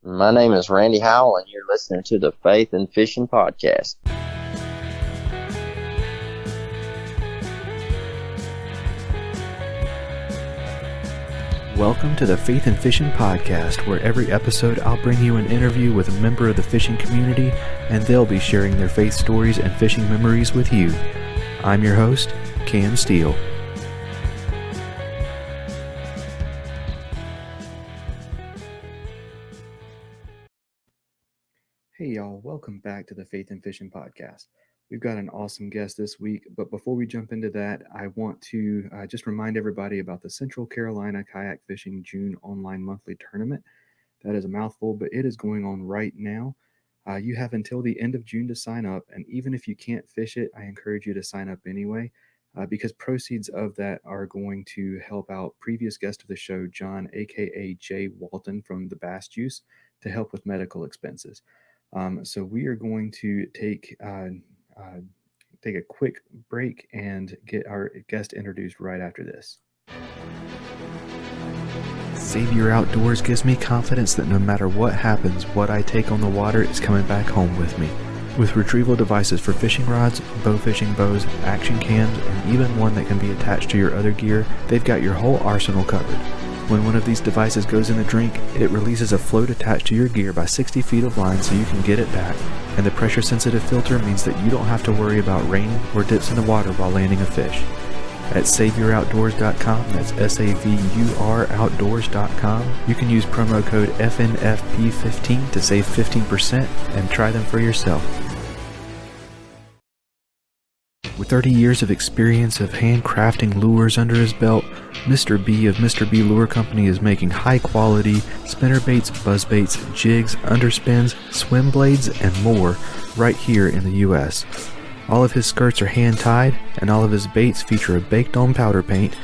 My name is Randy Howell, and you're listening to the Faith and Fishing Podcast. Welcome to the Faith and Fishing Podcast, where every episode I'll bring you an interview with a member of the fishing community, and they'll be sharing their faith stories and fishing memories with you. I'm your host, Cam Steele. Hey y'all, welcome back to the Faith and Fishing Podcast. We've got an awesome guest this week, but before we jump into that, I want to just remind everybody about the Central Carolina Kayak Fishing June online monthly tournament. That is a mouthful, but it is going on right now. You have until the end of June to sign up, and even if you can't fish it, I encourage you to sign up anyway, because proceeds of that are going to help out previous guest of the show, John, aka Jay Walton from the Bass Juice, to help with medical expenses. So we are going to take a quick break and get our guest introduced right after this. Savior Outdoors gives me confidence that no matter what happens, what I take on the water is coming back home with me. With retrieval devices for fishing rods, bow fishing bows, action cams, and even one that can be attached to your other gear, they've got your whole arsenal covered. When one of these devices goes in the drink, it releases a float attached to your gear by 60 feet of line so you can get it back, and the pressure-sensitive filter means that you don't have to worry about rain or dips in the water while landing a fish. At SaviorOutdoors.com, that's SAVUR Outdoors.com, you can use promo code FNFP15 to save 15% and try them for yourself. With 30 years of experience of handcrafting lures under his belt, Mr. B of Mr. B Lure Company is making high-quality spinnerbaits, buzzbaits, jigs, underspins, swim blades, and more right here in the U.S. All of his skirts are hand-tied, and all of his baits feature a baked-on powder paint,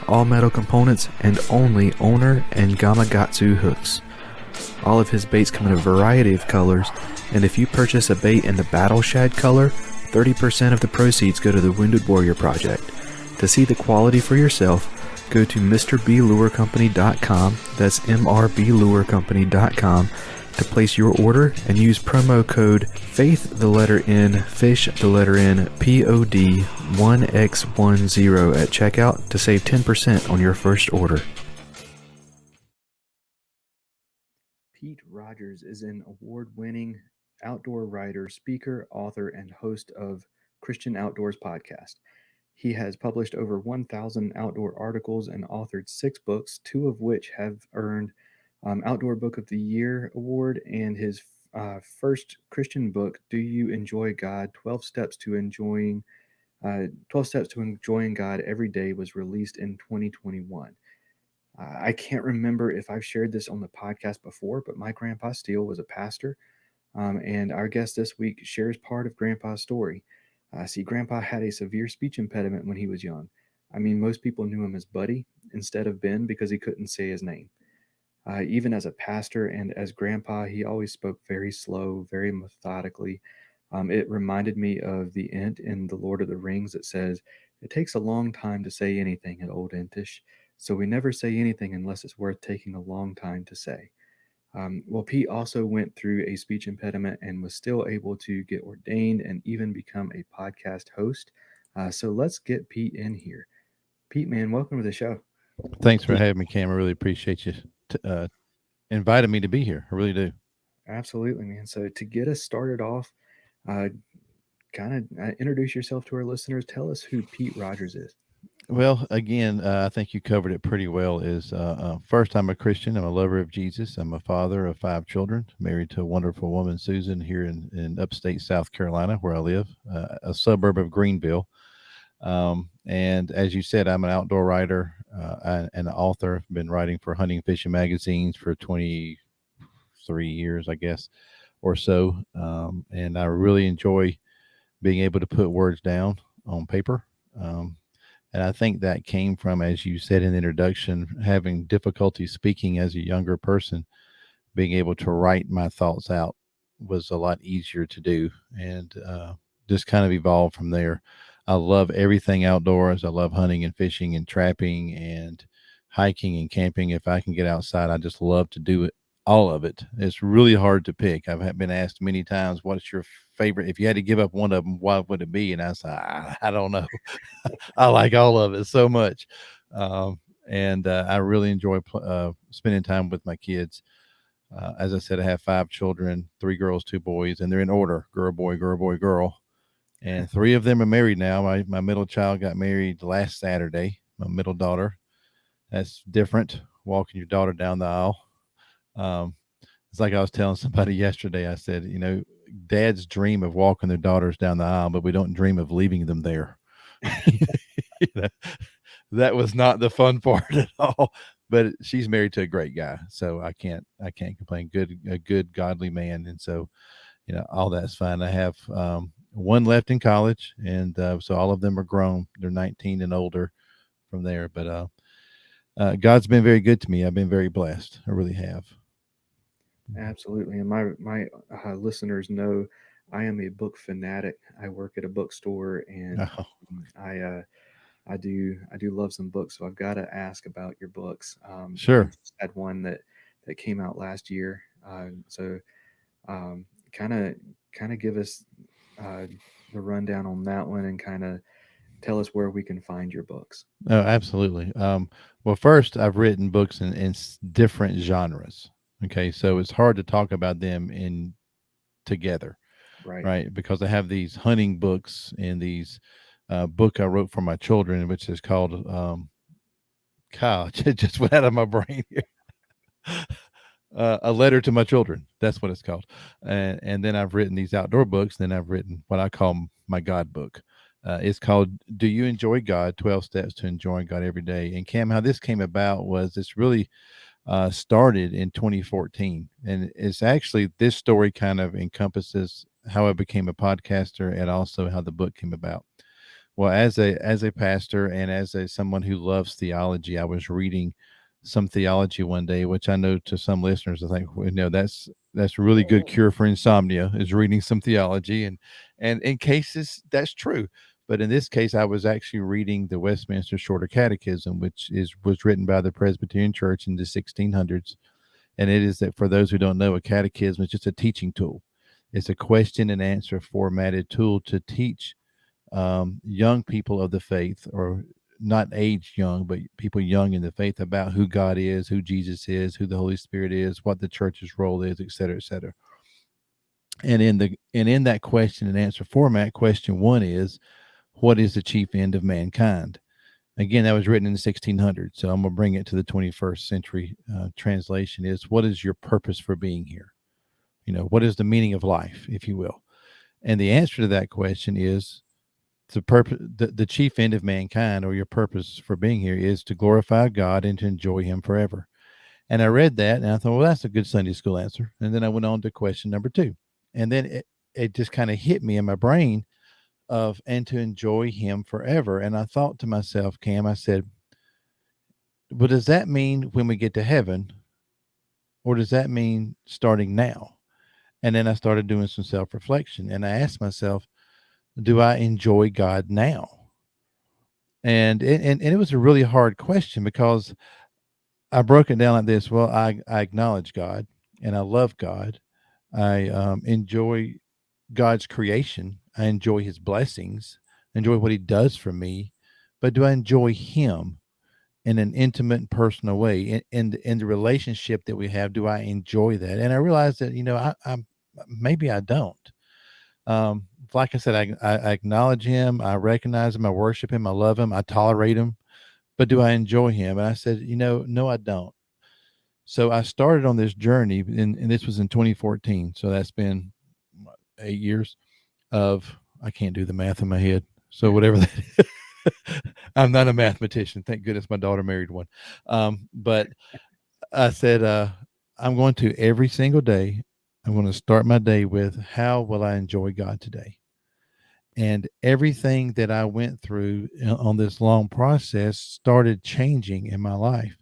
all metal components, and only Owner and Gamakatsu hooks. All of his baits come in a variety of colors, and if you purchase a bait in the Battle Shad color, 30% of the proceeds go to the Wounded Warrior Project. To see the quality for yourself, go to MrBLureCompany.com, that's MRBLureCompany.com, to place your order and use promo code FAITHNFISH, POD 1X10 at checkout to save 10% on your first order. Pete Rogers is an award-winning outdoor writer, speaker, author, and host of Christian Outdoors Podcast. He has published over 1,000 outdoor articles and authored 6 books, 2 of which have earned Outdoor Book of the Year award, and his first Christian book, Do You Enjoy God? 12 Steps to Enjoying God Every Day, was released in 2021. I can't remember if I've shared this on the podcast before, but my grandpa Steele was a pastor, and our guest this week shares part of Grandpa's story. See, Grandpa had a severe speech impediment when he was young. I mean, most people knew him as Buddy instead of Ben because he couldn't say his name. Even as a pastor and as Grandpa, he always spoke very slow, very methodically. It reminded me of the Ent in The Lord of the Rings that says, "It takes a long time to say anything at Old Entish, so we never say anything unless it's worth taking a long time to say." Well, Pete also went through a speech impediment and was still able to get ordained and even become a podcast host. So let's get Pete in here. Pete, man, welcome to the show. Thanks for having me, Cam. I really appreciate you inviting me to be here. I really do. Absolutely, man. So to get us started off, kind of introduce yourself to our listeners. Tell us who Pete Rogers is. Well, again, I think you covered it pretty well. First, I'm a Christian. I'm a lover of Jesus. I'm a father of 5 children, married to a wonderful woman, Susan, here in upstate South Carolina, where I live, a suburb of Greenville. And as you said, I'm an outdoor writer and an author. I've been writing for hunting and fishing magazines for 23 years, I guess, or so. And I really enjoy being able to put words down on paper. And I think that came from, as you said in the introduction, having difficulty speaking as a younger person. Being able to write my thoughts out was a lot easier to do, and just kind of evolved from there. I love everything outdoors. I love hunting and fishing and trapping and hiking and camping. If I can get outside, I just love to do it. all of it. It's really hard to pick. Been asked many times, "What's your favorite? If you had to give up one of them, what would it be?" And I said, "I don't know. I like all of it so much." Um, and I really enjoy spending time with my kids. As I said, I have 5 children, 3 girls, 2 boys, and they're in order: girl, boy, girl, boy, girl. And 3 of them are married now. My middle child got married last Saturday. My middle daughter. That's different. Walking your daughter down the aisle. Um, it's like I was telling somebody yesterday. I said, dads dream of walking their daughters down the aisle, but we don't dream of leaving them there. You know, that was not the fun part at all. But she's married to a great guy, so I can't complain. A good godly man, and so all that's fine. I have one left in college, and so all of them are grown. They're 19 and older from there. But God's been very good to me. I've been very blessed. I really have. Absolutely. And my listeners know I am a book fanatic. I work at a bookstore, and Oh, I do love some books. So I've got to ask about your books. You sure. just had one that came out last year. So um, kind of kind of give us uh, the rundown on that one, and kind of tell us where we can find your books. Oh, absolutely. Well, first, I've written books in different genres. Okay, so it's hard to talk about them in together, Right. right? Because I have these hunting books and these book I wrote for my children, which is called it just went out of my brain here. A letter to my children. That's what it's called. And then I've written these outdoor books. Then I've written what I call my God book. It's called "Do You Enjoy God? 12 Steps to Enjoying God Every Day." And Cam, how this came about was it's really started in 2014, and it's actually this story kind of encompasses how I became a podcaster and also how the book came about. Well, as a pastor and as a someone who loves theology, I was reading some theology one day, which I know to some listeners, I think that's a really good cure for insomnia is reading some theology, and in cases that's true. But in this case, I was actually reading the Westminster Shorter Catechism, which was written by the Presbyterian Church in the 1600s, and it is that for those who don't know, a catechism is just a teaching tool. It's a question and answer formatted tool to teach young people of the faith, or not age young, but people young in the faith, about who God is, who Jesus is, who the Holy Spirit is, what the church's role is, et cetera, et cetera. And in that question and answer format, question one is, what is the chief end of mankind? Again, that was written in the 1600s, so I'm going to bring it to the 21st century. Translation is, what is your purpose for being here? What is the meaning of life, if you will? And the answer to that question is, the chief end of mankind, or your purpose for being here, is to glorify God and to enjoy him forever. And I read that and I thought, well, that's a good Sunday school answer. And then I went on to question number two. And then it just kind of hit me in my brain of, and to enjoy him forever. And I thought to myself, Cam, I said, but does that mean when we get to heaven, or does that mean starting now? And then I started doing some self reflection, and I asked myself, do I enjoy God now? And it was a really hard question, because I broke it down like this. Well, I acknowledge God and I love God. I enjoy God's creation. I enjoy his blessings, enjoy what he does for me. But do I enjoy him in an intimate and personal way? In the relationship that we have, do I enjoy that? And I realized that, I'm maybe I don't. Like I said, I acknowledge him. I recognize him. I worship him. I love him. I tolerate him. But do I enjoy him? And I said, no, I don't. So I started on this journey, and this was in 2014. So that's been 8 years of, I can't do the math in my head. So whatever that is. I'm not a mathematician. Thank goodness my daughter married one. But I said, I'm going to every single day, I'm going to start my day with, how will I enjoy God today? And everything that I went through on this long process started changing in my life.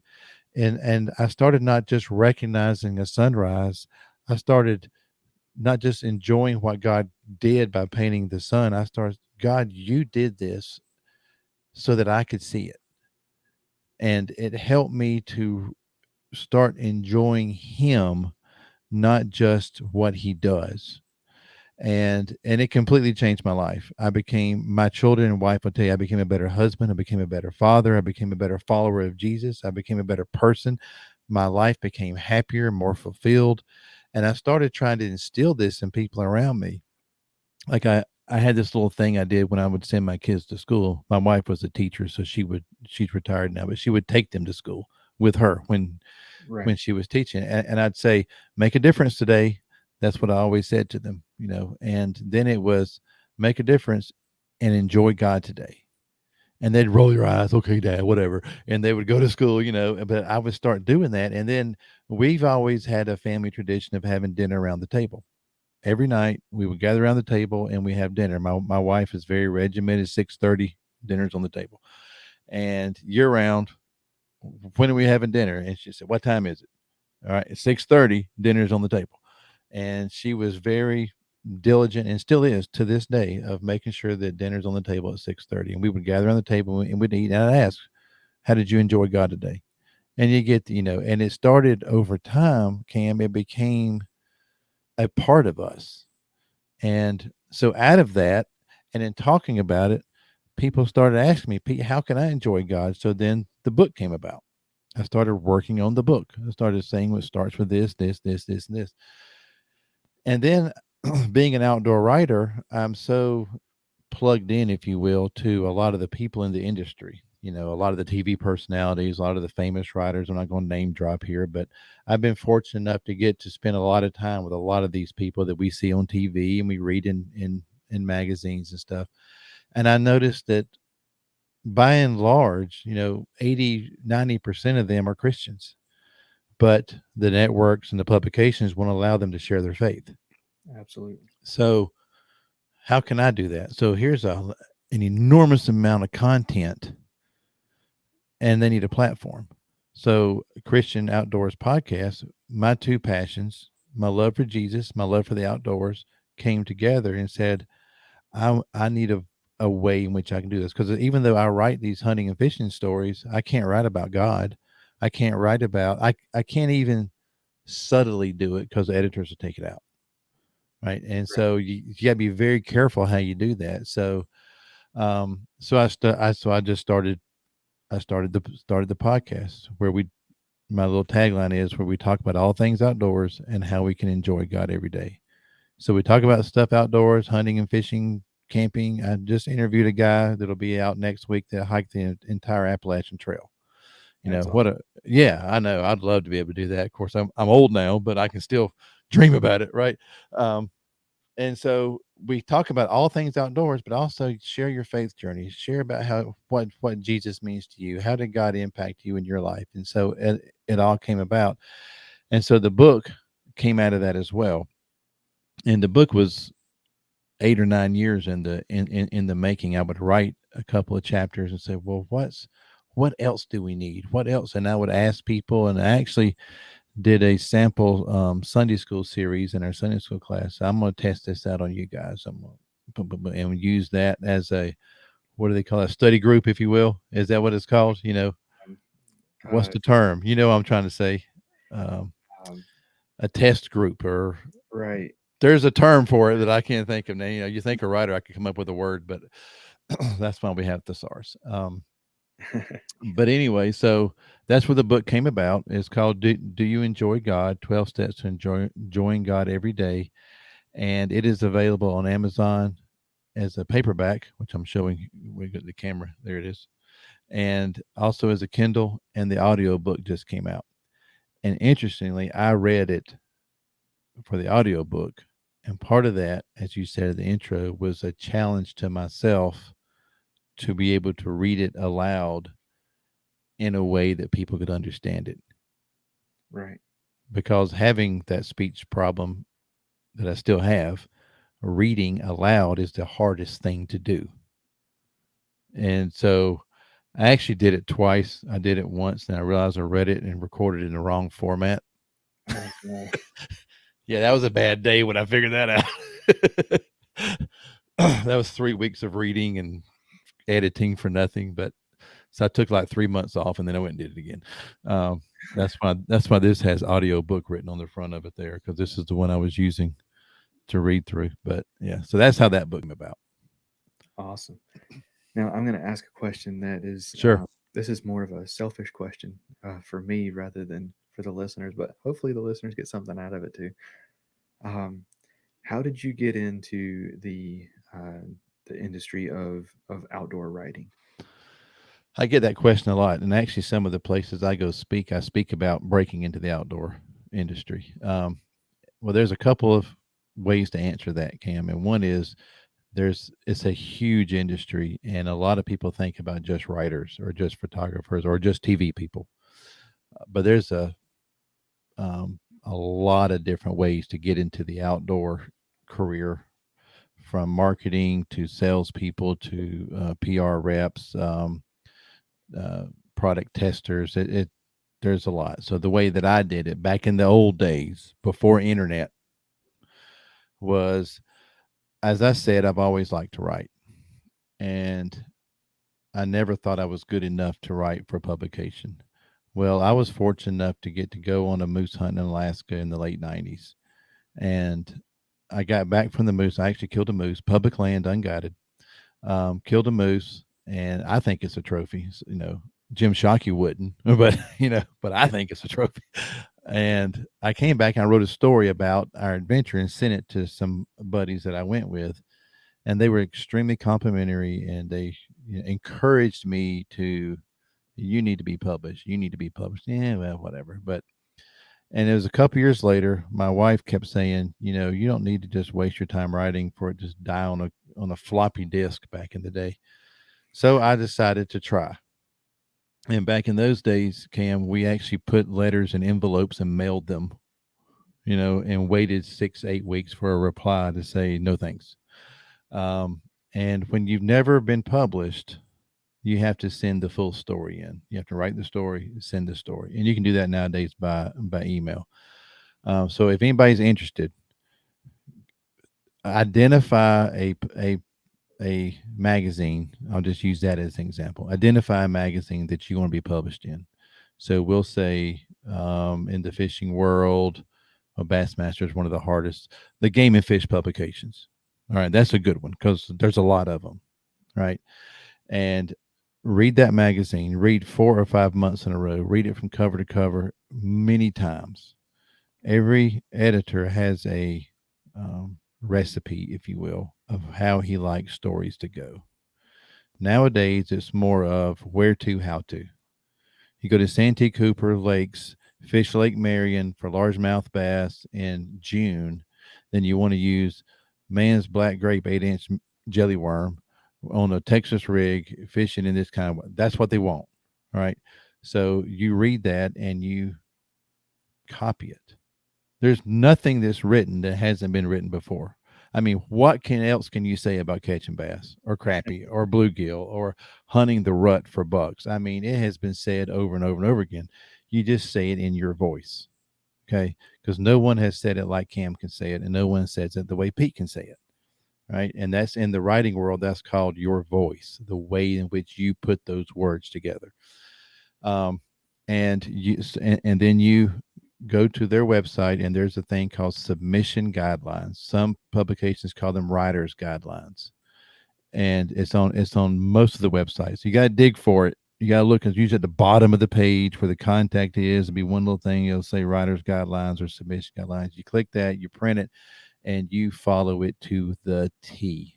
And I started not just recognizing a sunrise. I started not just enjoying what God did by painting the sun. I started, God, you did this so that I could see it. And it helped me to start enjoying him, not just what he does. And it completely changed my life. I became my children and wife will tell you I became a better husband, I became a better father, I became a better follower of Jesus, I became a better person. My life became happier, more fulfilled, and I started trying to instill this in people around me. Like I had this little thing I did when I would send my kids to school. My wife was a teacher, so she's retired now, but she would take them to school with her when Right. she was teaching. And I'd say, make a difference today. That's what I always said to them, you know. And then it was make a difference and enjoy God today. And they'd roll your eyes, okay, dad, whatever. And they would go to school, you know. But I would start doing that. And then we've always had a family tradition of having dinner around the table. Every night we would gather around the table and we have dinner. My wife is very regimented, 6:30, dinner's on the table. And year round, when are we having dinner? And she said, what time is it? All right, at 6:30, dinner's on the table. And she was very diligent and still is to this day of making sure that dinner's on the table at 6:30. And we would gather on the table and we'd eat. And I'd ask, how did you enjoy God today? And you get, you know, and it started over time, Cam, it became a part of us. And so out of that, and in talking about it, people started asking me, Pete, how can I enjoy God? So then the book came about. I started working on the book. I started saying what starts with this, and this. And then being an outdoor writer, I'm so plugged in, if you will, to a lot of the people in the industry. You know, a lot of the TV personalities, a lot of the famous writers. I'm not going to name drop here, but I've been fortunate enough to get to spend a lot of time with a lot of these people that we see on TV and we read in magazines and stuff. And I noticed that by and large, you know, 80-90% of them are Christians, but the networks and the publications won't allow them to share their faith. Absolutely. So how can I do that? So here's an enormous amount of content, and they need a platform. So Christian Outdoors Podcast, my two passions, my love for Jesus, my love for the outdoors, came together and said, I need a way in which I can do this. Because even though I write these hunting and fishing stories, I can't write about God. I can't write about, I can't even subtly do it because the editors will take it out. Right. And Right. so you got to be very careful how you do that. So, so I just started the podcast where my little tagline is where we talk about all things outdoors and how we can enjoy God every day. So we talk about stuff outdoors, hunting and fishing, camping. I just interviewed a guy that'll be out next week that hiked the entire Appalachian Trail. You know That's what awesome. a yeah, I know. I'd love to be able to do that. Of course, I'm old now, but I can still dream about it, right? Um, and so we talk about all things outdoors, but also share your faith journey. Share about how what Jesus means to you. How did God impact you in your life? And so it all came about. And so the book came out of that as well. And the book was 8 or 9 years in the making. I would write a couple of chapters and say, well, what else do we need? What else? And I would ask people, and I actually did a sample Sunday school series in our Sunday school class. So I'm going to test this out on you guys. I'm going to and use that as a, what do they call it? A study group, if you will. Is that what it's called? You know, Um, what's the term? You know what I'm trying to say? Um, um, a test group, or right. there's a term for it that I can't think of now. You know, you think a writer, I could come up with a word, but that's why we have thesaurus. But anyway, so that's where the book came about. It's called Do You Enjoy God? 12 Steps to Enjoying God Every Day. And it is available on Amazon as a paperback, which I'm showing. We got the camera. There it is. And also as a Kindle, and the audio book just came out. And interestingly, I read it for the audio book. And part of that, as you said in the intro, was a challenge to myself to be able to read it aloud in a way that people could understand it. Right. Because having that speech problem that I still have, reading aloud is the hardest thing to do. And so I actually did it twice. I did it once, and I realized I read it and recorded it in the wrong format. Oh, no. Yeah, that was a bad day when I figured that out. That was 3 weeks of reading and editing for nothing. But so I took like 3 months off, and then I went and did it again. That's why this has audio book written on the front of it there, because this is the one I was using to read through. But yeah, so that's how that book came about. Awesome. Now I'm going to ask a question that is Sure. this is more of a selfish question for me rather than for the listeners, but hopefully the listeners get something out of it too. Um, how did you get into the industry of outdoor writing? I get that question a lot, and actually, some of the places I go speak, I speak about breaking into the outdoor industry. Well, there's a couple of ways to answer that, Cam, and one is it's a huge industry, and a lot of people think about just writers or just photographers or just TV people, but there's a lot of different ways to get into the outdoor career, from marketing to salespeople to PR reps, uh, product testers. There's a lot. So the way that I did it back in the old days before internet was, as I said, I've always liked to write, and I never thought I was good enough to write for publication. Well, I was fortunate enough to get to go on a moose hunt in Alaska in the late 90s. And I got back from the moose. I actually killed a moose, public land, unguided. Killed a moose, and I think it's a trophy. Jim Shockey wouldn't, but but I think it's a trophy. And I came back and I wrote a story about our adventure and sent it to some buddies that I went with, and they were extremely complimentary, and they encouraged me to, you need to be published. You need to be published. Yeah, well, whatever. But and it was a couple years later, my wife kept saying, you don't need to just waste your time writing for it to just die on a floppy disk back in the day. So I decided to try. And back in those days, Cam, we actually put letters in envelopes and mailed them, and waited 6, 8 weeks for a reply to say no thanks. Um, and when you've never been published, you have to send the full story in. You have to write the story, send the story, and you can do that nowadays by email. So if anybody's interested, identify a magazine. I'll just use that as an example. Identify a magazine that you want to be published in. So we'll say in the fishing world, Bassmaster is one of the hardest. The Game and Fish publications. All right, that's a good one because there's a lot of them. Right, and read that magazine. Read 4 or 5 months in a row. Read it from cover to cover many times. Every editor has a recipe, if you will, of how he likes stories to go. Nowadays, it's more of where to, how to. You go to Santee Cooper Lakes, fish Lake Marion for largemouth bass in June, then you want to use Man's Black Grape 8-inch jelly worm on a Texas rig fishing in this kind of, that's what they want. All right. So you read that and you copy it. There's nothing that's written that hasn't been written before. I mean, what else can you say about catching bass or crappie or bluegill or hunting the rut for bucks? I mean, it has been said over and over and over again. You just say it in your voice, okay? Because no one has said it like Cam can say it, and no one says it the way Pete can say it, right? And that's in the writing world. That's called your voice, the way in which you put those words together. And then you go to their website, and there's a thing called submission guidelines. Some publications call them writers guidelines, and it's on most of the websites. You got to dig for it. You got to look. It's usually at the bottom of the page where the contact is. It'll be one little thing. It'll say writers guidelines or submission guidelines. You click that, you print it, and you follow it to the T.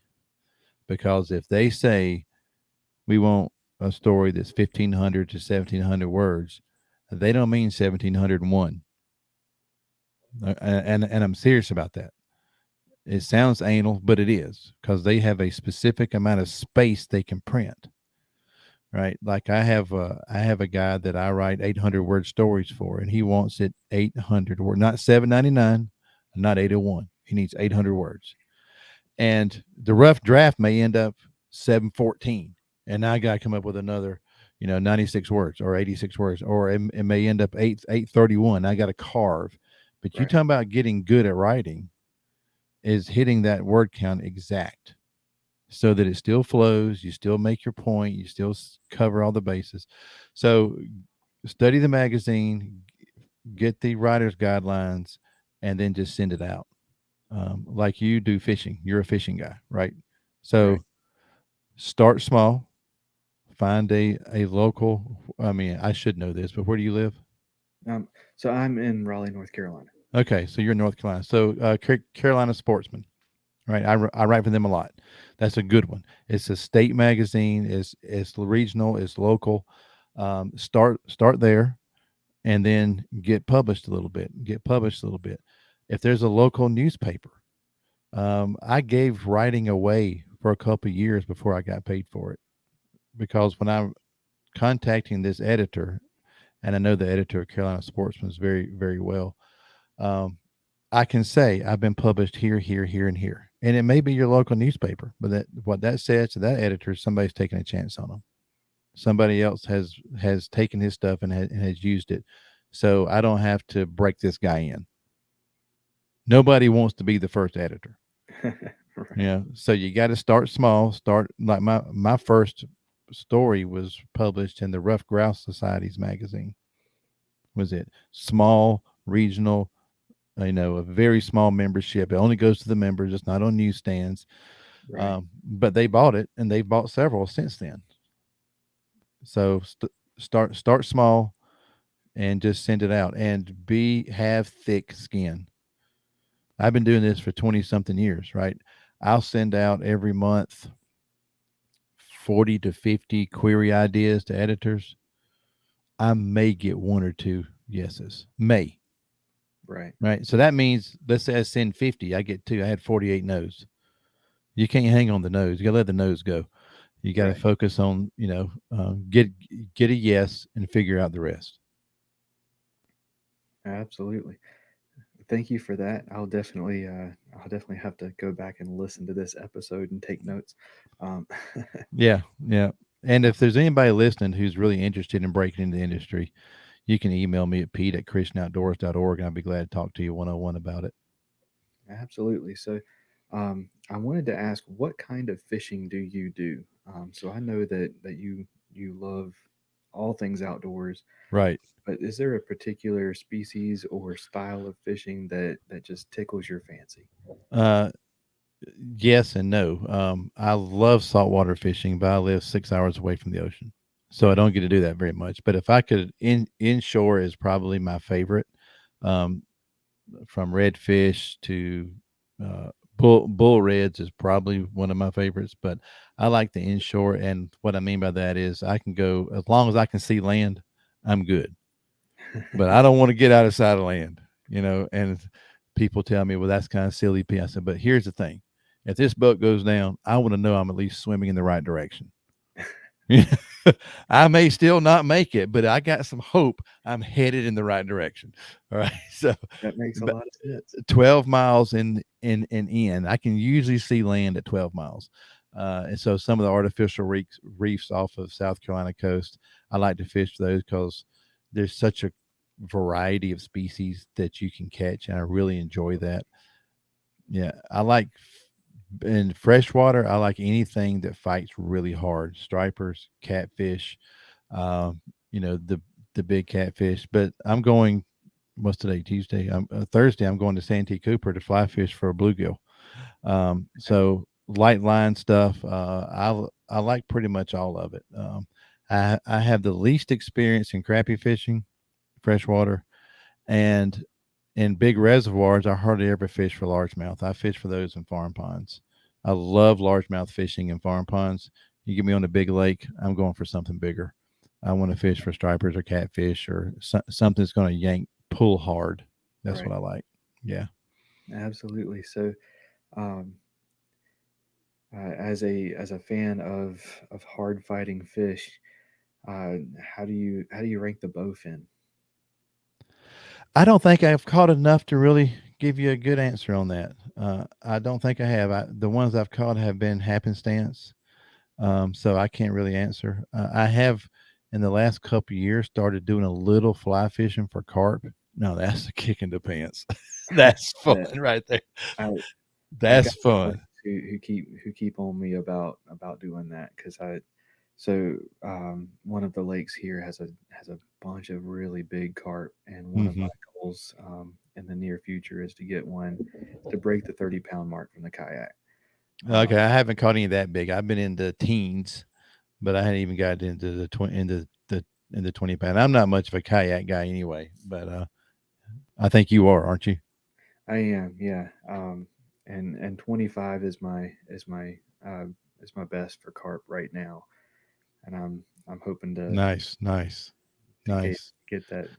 Because if they say we want a story that's 1,500 to 1,700 words, they don't mean 1,701. And I'm serious about that. It sounds anal, but it is, because they have a specific amount of space they can print. Right, like I have a guy that I write 800-word stories for, and he wants it 800 word, not 799, not 801. He needs 800 words, and the rough draft may end up 714, and now I got to come up with another 96 words or 86 words, or it may end up 831. I got to carve. But you Right. talking about getting good at writing is hitting that word count exact, so that it still flows, you still make your point, you still cover all the bases. So study the magazine, get the writer's guidelines, and then just send it out. Like you do fishing. You're a fishing guy, right? Right. So start small, find a local. I mean, I should know this, but where do you live? Um, so I'm in Raleigh, North Carolina. Okay, so you're in North Carolina. So Carolina Sportsman, right? I write for them a lot. That's a good one. It's a state magazine. It's regional. It's local. Start there, and then get published a little bit. Get published a little bit. If there's a local newspaper, I gave writing away for a couple of years before I got paid for it, because when I'm contacting this editor, and I know the editor of Carolina Sportsman is very, very well. Um, I can say I've been published here, here, here, and here, and it may be your local newspaper, but that what that says to that editor is somebody's taking a chance on them. Somebody else has taken his stuff and has used it, so I don't have to break this guy in. Nobody wants to be the first editor. Right. So you got to start small. Start like my first story was published in the Rough Grouse Society's magazine. Was it small, regional, a very small membership. It only goes to the members. It's not on newsstands. Right. But they bought it, and they've bought several since then. So start small and just send it out, and have thick skin. I've been doing this for 20 something years, right? I'll send out every month 40 to 50 query ideas to editors. I may get one or two yeses. May. Right. Right. So that means, let's say I send 50, I get two. I had 48 no's. You can't hang on the nose. You got to let the nose go. You got to Right. focus on, get a yes and figure out the rest. Absolutely. Thank you for that. I'll definitely have to go back and listen to this episode and take notes. Um, Yeah. Yeah. And if there's anybody listening who's really interested in breaking into the industry, you can email me at pete@christianoutdoors.org, and I'd be glad to talk to you 101 about it. Absolutely. So, I wanted to ask, what kind of fishing do you do? So I know that you love all things outdoors, Right. but is there a particular species or style of fishing that just tickles your fancy? Uh, yes and no. I love saltwater fishing, but I live 6 hours away from the ocean, so I don't get to do that very much. But if I could, inshore is probably my favorite. Um, from redfish to bull reds is probably one of my favorites. But I like the inshore, and what I mean by that is I can go as long as I can see land. I'm good, but I don't want to get out of sight of land. And people tell me, well, that's kind of silly. I said, but here's the thing: if this boat goes down, I want to know I'm at least swimming in the right direction. I may still not make it, but I got some hope I'm headed in the right direction. All right. So, That makes a but lot of sense. 12 miles in, I can usually see land at 12 miles. And so some of the artificial reefs off of South Carolina coast, I like to fish those because there's such a variety of species that you can catch, and I really enjoy that. Yeah, I like in freshwater. I like anything that fights really hard: stripers, catfish, um, the big catfish. But I'm going. What's today? Tuesday. Thursday. I'm going to Santee Cooper to fly fish for a bluegill. So light line stuff. I like pretty much all of it. I have the least experience in crappie fishing, freshwater, and in big reservoirs, I hardly ever fish for largemouth. I fish for those in farm ponds. I love largemouth fishing in farm ponds. You get me on a big lake, I'm going for something bigger. I want to fish for stripers or catfish or something that's going to pull hard. That's what Right. I like. Yeah. Absolutely. So, um, as a fan of hard fighting fish, how do you rank the bowfin? I don't think I've caught enough to really give you a good answer on that. I don't think I have. The ones I've caught have been happenstance. So I can't really answer. I have in the last couple of years started doing a little fly fishing for carp. No, that's a kick in the pants. That's fun That right there. I I've got That's some friends fun. who keep on me about doing that because So one of the lakes here has a bunch of really big carp, and one of Hmm. my goals in the near future is to get one to break the 30-pound mark from the kayak. Okay, Um, I haven't caught any that big. I've been in the teens, but I hadn't even got into the 20 into 20 pound. I'm not much of a kayak guy anyway, but I think you are, aren't you? I am, yeah. And 25 uh, is my best for carp right now, and I'm hoping Nice, nice, to nice. get that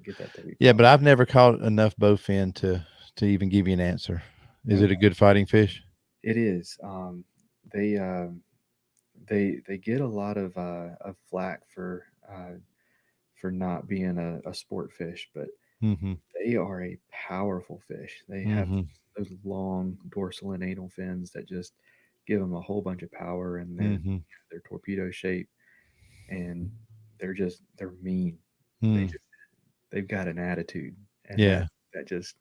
Yeah, 30 pound. but I've never caught enough bowfin to even give you an answer. Is it a Okay, good fighting fish? it is. They they get a lot of flack for not being a sport fish, but Mm-hmm. they are a powerful fish. They have Mm-hmm. those long dorsal and anal fins that just give them a whole bunch of power, and Mm-hmm. they're torpedo shape, and they're mean. They Mm. just they've got an attitude, and Yeah. that just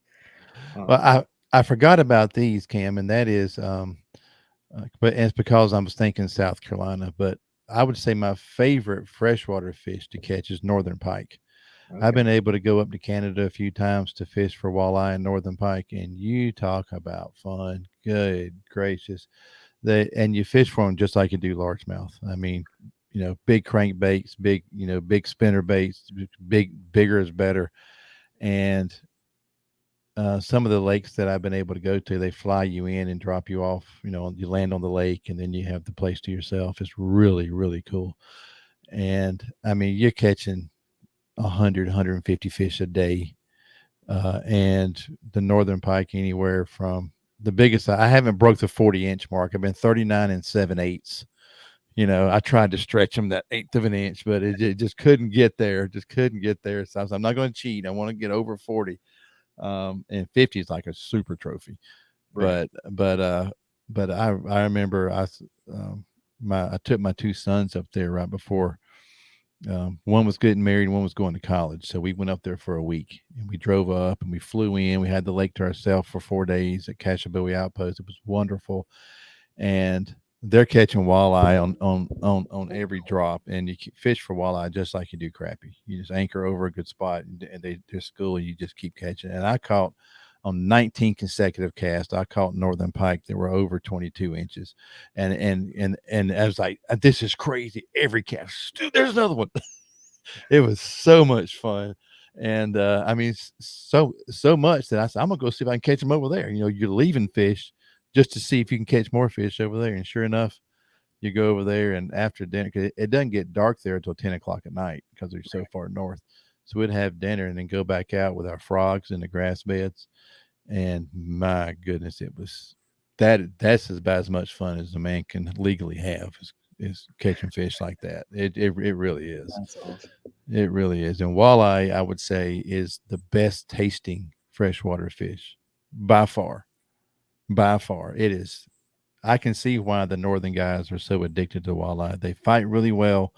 Well, um, I forgot about these, Cam, and that is but it's because I was thinking South Carolina, but I would say my favorite freshwater fish to catch is northern pike. I've okay, been able to go up to Canada a few times to fish for walleye and northern pike, and you talk about fun. Good gracious. They and you fish for them just like you do largemouth. I mean, big crankbaits, big spinner baits, bigger is better. And some of the lakes that I've been able to go to, they fly you in and drop you off. You land on the lake and then you have the place to yourself. It's really, really cool. And I mean, you're catching 150 fish a day. And the northern pike anywhere from the biggest, I haven't broke the 40-inch mark. I've been 39 and 7/8. I tried to stretch them that eighth of an inch, but it just couldn't get there. Just couldn't get there. So I was, I'm not going to cheat. I want to get over 40. And 50 is like a super trophy. right, But I remember I took my two sons up there right before one was getting married and one was going to college. So we went up there for a week and we drove up and we flew in. We had the lake to ourselves for 4 days at Cashabowie Outpost. It was wonderful. And they're catching walleye on every drop, and you fish for walleye just like you do crappie. You just anchor over a good spot, and they just school you just keep catching. And I caught on 19 consecutive casts. I caught northern pike that were over 22 inches, and I was like, this is crazy. Every cast, dude, there's another one. It was so much fun. And I mean, so much that I said, I'm gonna go see if I can catch them over there. You're leaving fish just to see if you can catch more fish over there. And sure enough, you go over there, and after dinner, 'cause it doesn't get dark there until 10 o'clock at night because they're so far north. So we'd have dinner and then go back out with our frogs in the grass beds. And my goodness, it was that's about as much fun as a man can legally have is catching fish like that. It really is. that's awesome. It really is. And walleye, I would say, is the best tasting freshwater fish by far. By far. It is. I can see why the northern guys are so addicted to walleye. They fight really well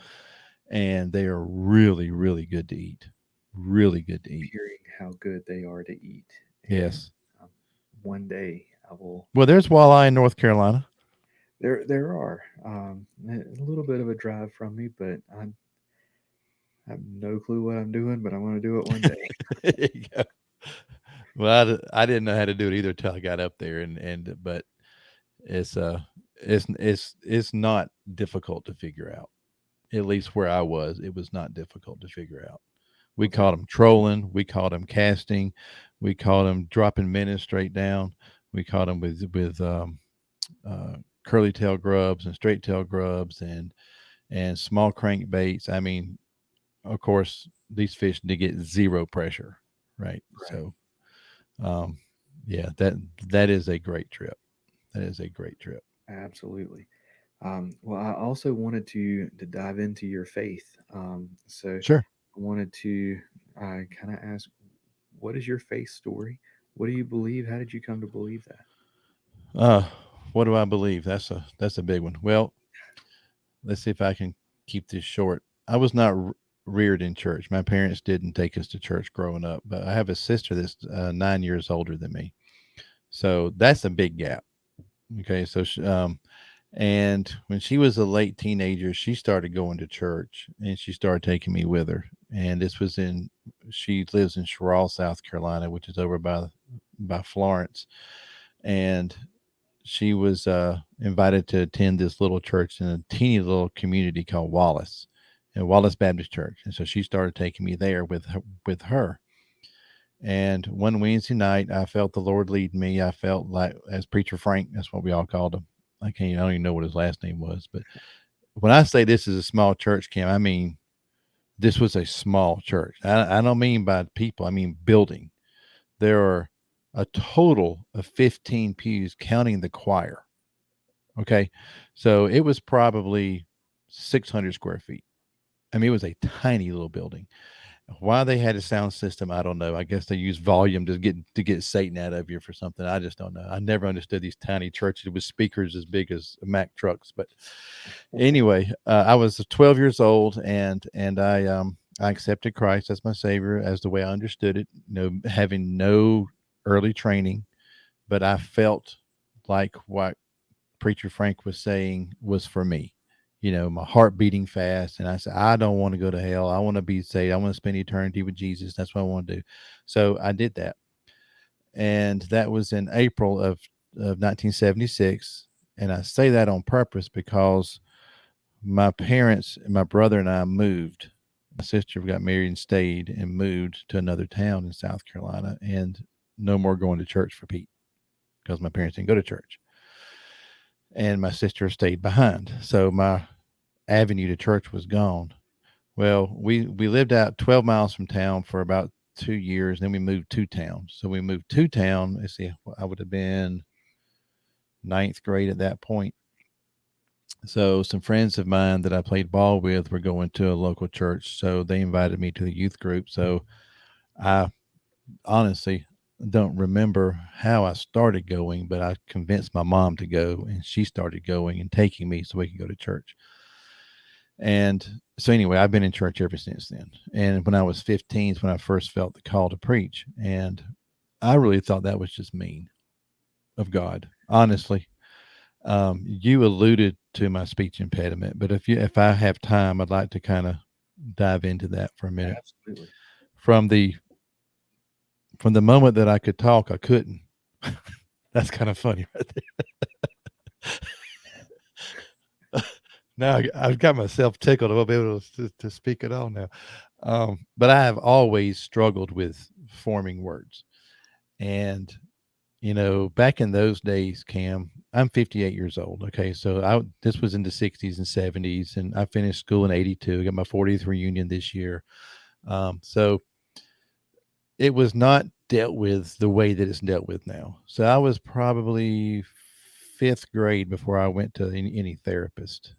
and they are really, really good to eat. Really good to eat. Hearing how good they are to eat, and Yes. um, one day I will. Well, there's walleye in North Carolina. There are a little bit of a drive from me, but I have no clue what I'm doing, but I want to do it one day. There you go. Well, I didn't know how to do it either till I got up there, but it's it's not difficult to figure out. At least where I was, it was not difficult to figure out. We Well, that caught them trolling. We caught them casting. We caught them dropping minnows straight down. We caught them with uh, curly tail grubs and straight tail grubs and small crankbaits. I mean, of course, these fish they get zero pressure, right? right, So, um, yeah, that is a great trip. That is a great trip. absolutely. Well, I also wanted to dive into your faith. So Sure. I wanted to kind of ask, what is your faith story? What do you believe? How did you come to believe that? Uh, what do I believe? That's a big one. Well, let's see if I can keep this short. I was not reared in church. My parents didn't take us to church growing up, but I have a sister that's 9 years older than me. So that's a big gap. Okay. So, And when she was a late teenager, she started going to church and she started taking me with her. And this was she lives in Sherrill, South Carolina, which is over by Florence. And she was invited to attend this little church in a teeny little community called Wallace, and Wallace Baptist Church. And so she started taking me there with her. And one Wednesday night, I felt the Lord lead me. I felt like, as Preacher Frank, that's what we all called him. I don't even know what his last name was. But when I say this is a small church, Kim, I mean, this was a small church. I don't mean by people, I mean building. There are a total of 15 pews, counting the choir. Okay. So it was probably 600 square feet. I mean, it was a tiny little building. Why they had a sound system, I don't know. I guess they use volume to get Satan out of you for something. I just don't know. I never understood these tiny churches with speakers as big as Mack trucks. But anyway, I was 12 years old, and I accepted Christ as my Savior, as the way I understood it. Having no early training, but I felt like what Preacher Frank was saying was for me. My heart beating fast. And I said, I don't want to go to hell. I want to be saved. I want to spend eternity with Jesus. That's what I want to do. So I did that. And that was in April of 1976. And I say that on purpose because my parents, my brother, and I moved. My sister got married and stayed and moved to another town in South Carolina, and no more going to church for Pete because my parents didn't go to church. And my sister stayed behind. So my avenue to church was gone. Well, we lived out 12 miles from town for about 2 years. Then we moved to town. So we moved to town. Let's see, I would have been ninth grade at that point. So some friends of mine that I played ball with were going to a local church. So they invited me to the youth group. So I honestly don't remember how I started going, but I convinced my mom to go, and she started going and taking me so we could go to church. And so anyway, I've been in church ever since then. And when I was 15 is when I first felt the call to preach. And I really thought that was just mean of God, honestly. You alluded to my speech impediment, but if I have time, I'd like to kind of dive into that for a minute. Absolutely. From the from the moment that I could talk, I couldn't. That's kind of funny right there. Now I've got myself tickled. I won't be able to speak at all now. But I have always struggled with forming words. And, back in those days, Cam, I'm 58 years old. Okay. So this was in the 60s and 70s, and I finished school in 82. I got my 40th reunion this year. So it was not dealt with the way that it's dealt with now. So I was probably fifth grade before I went to any therapist.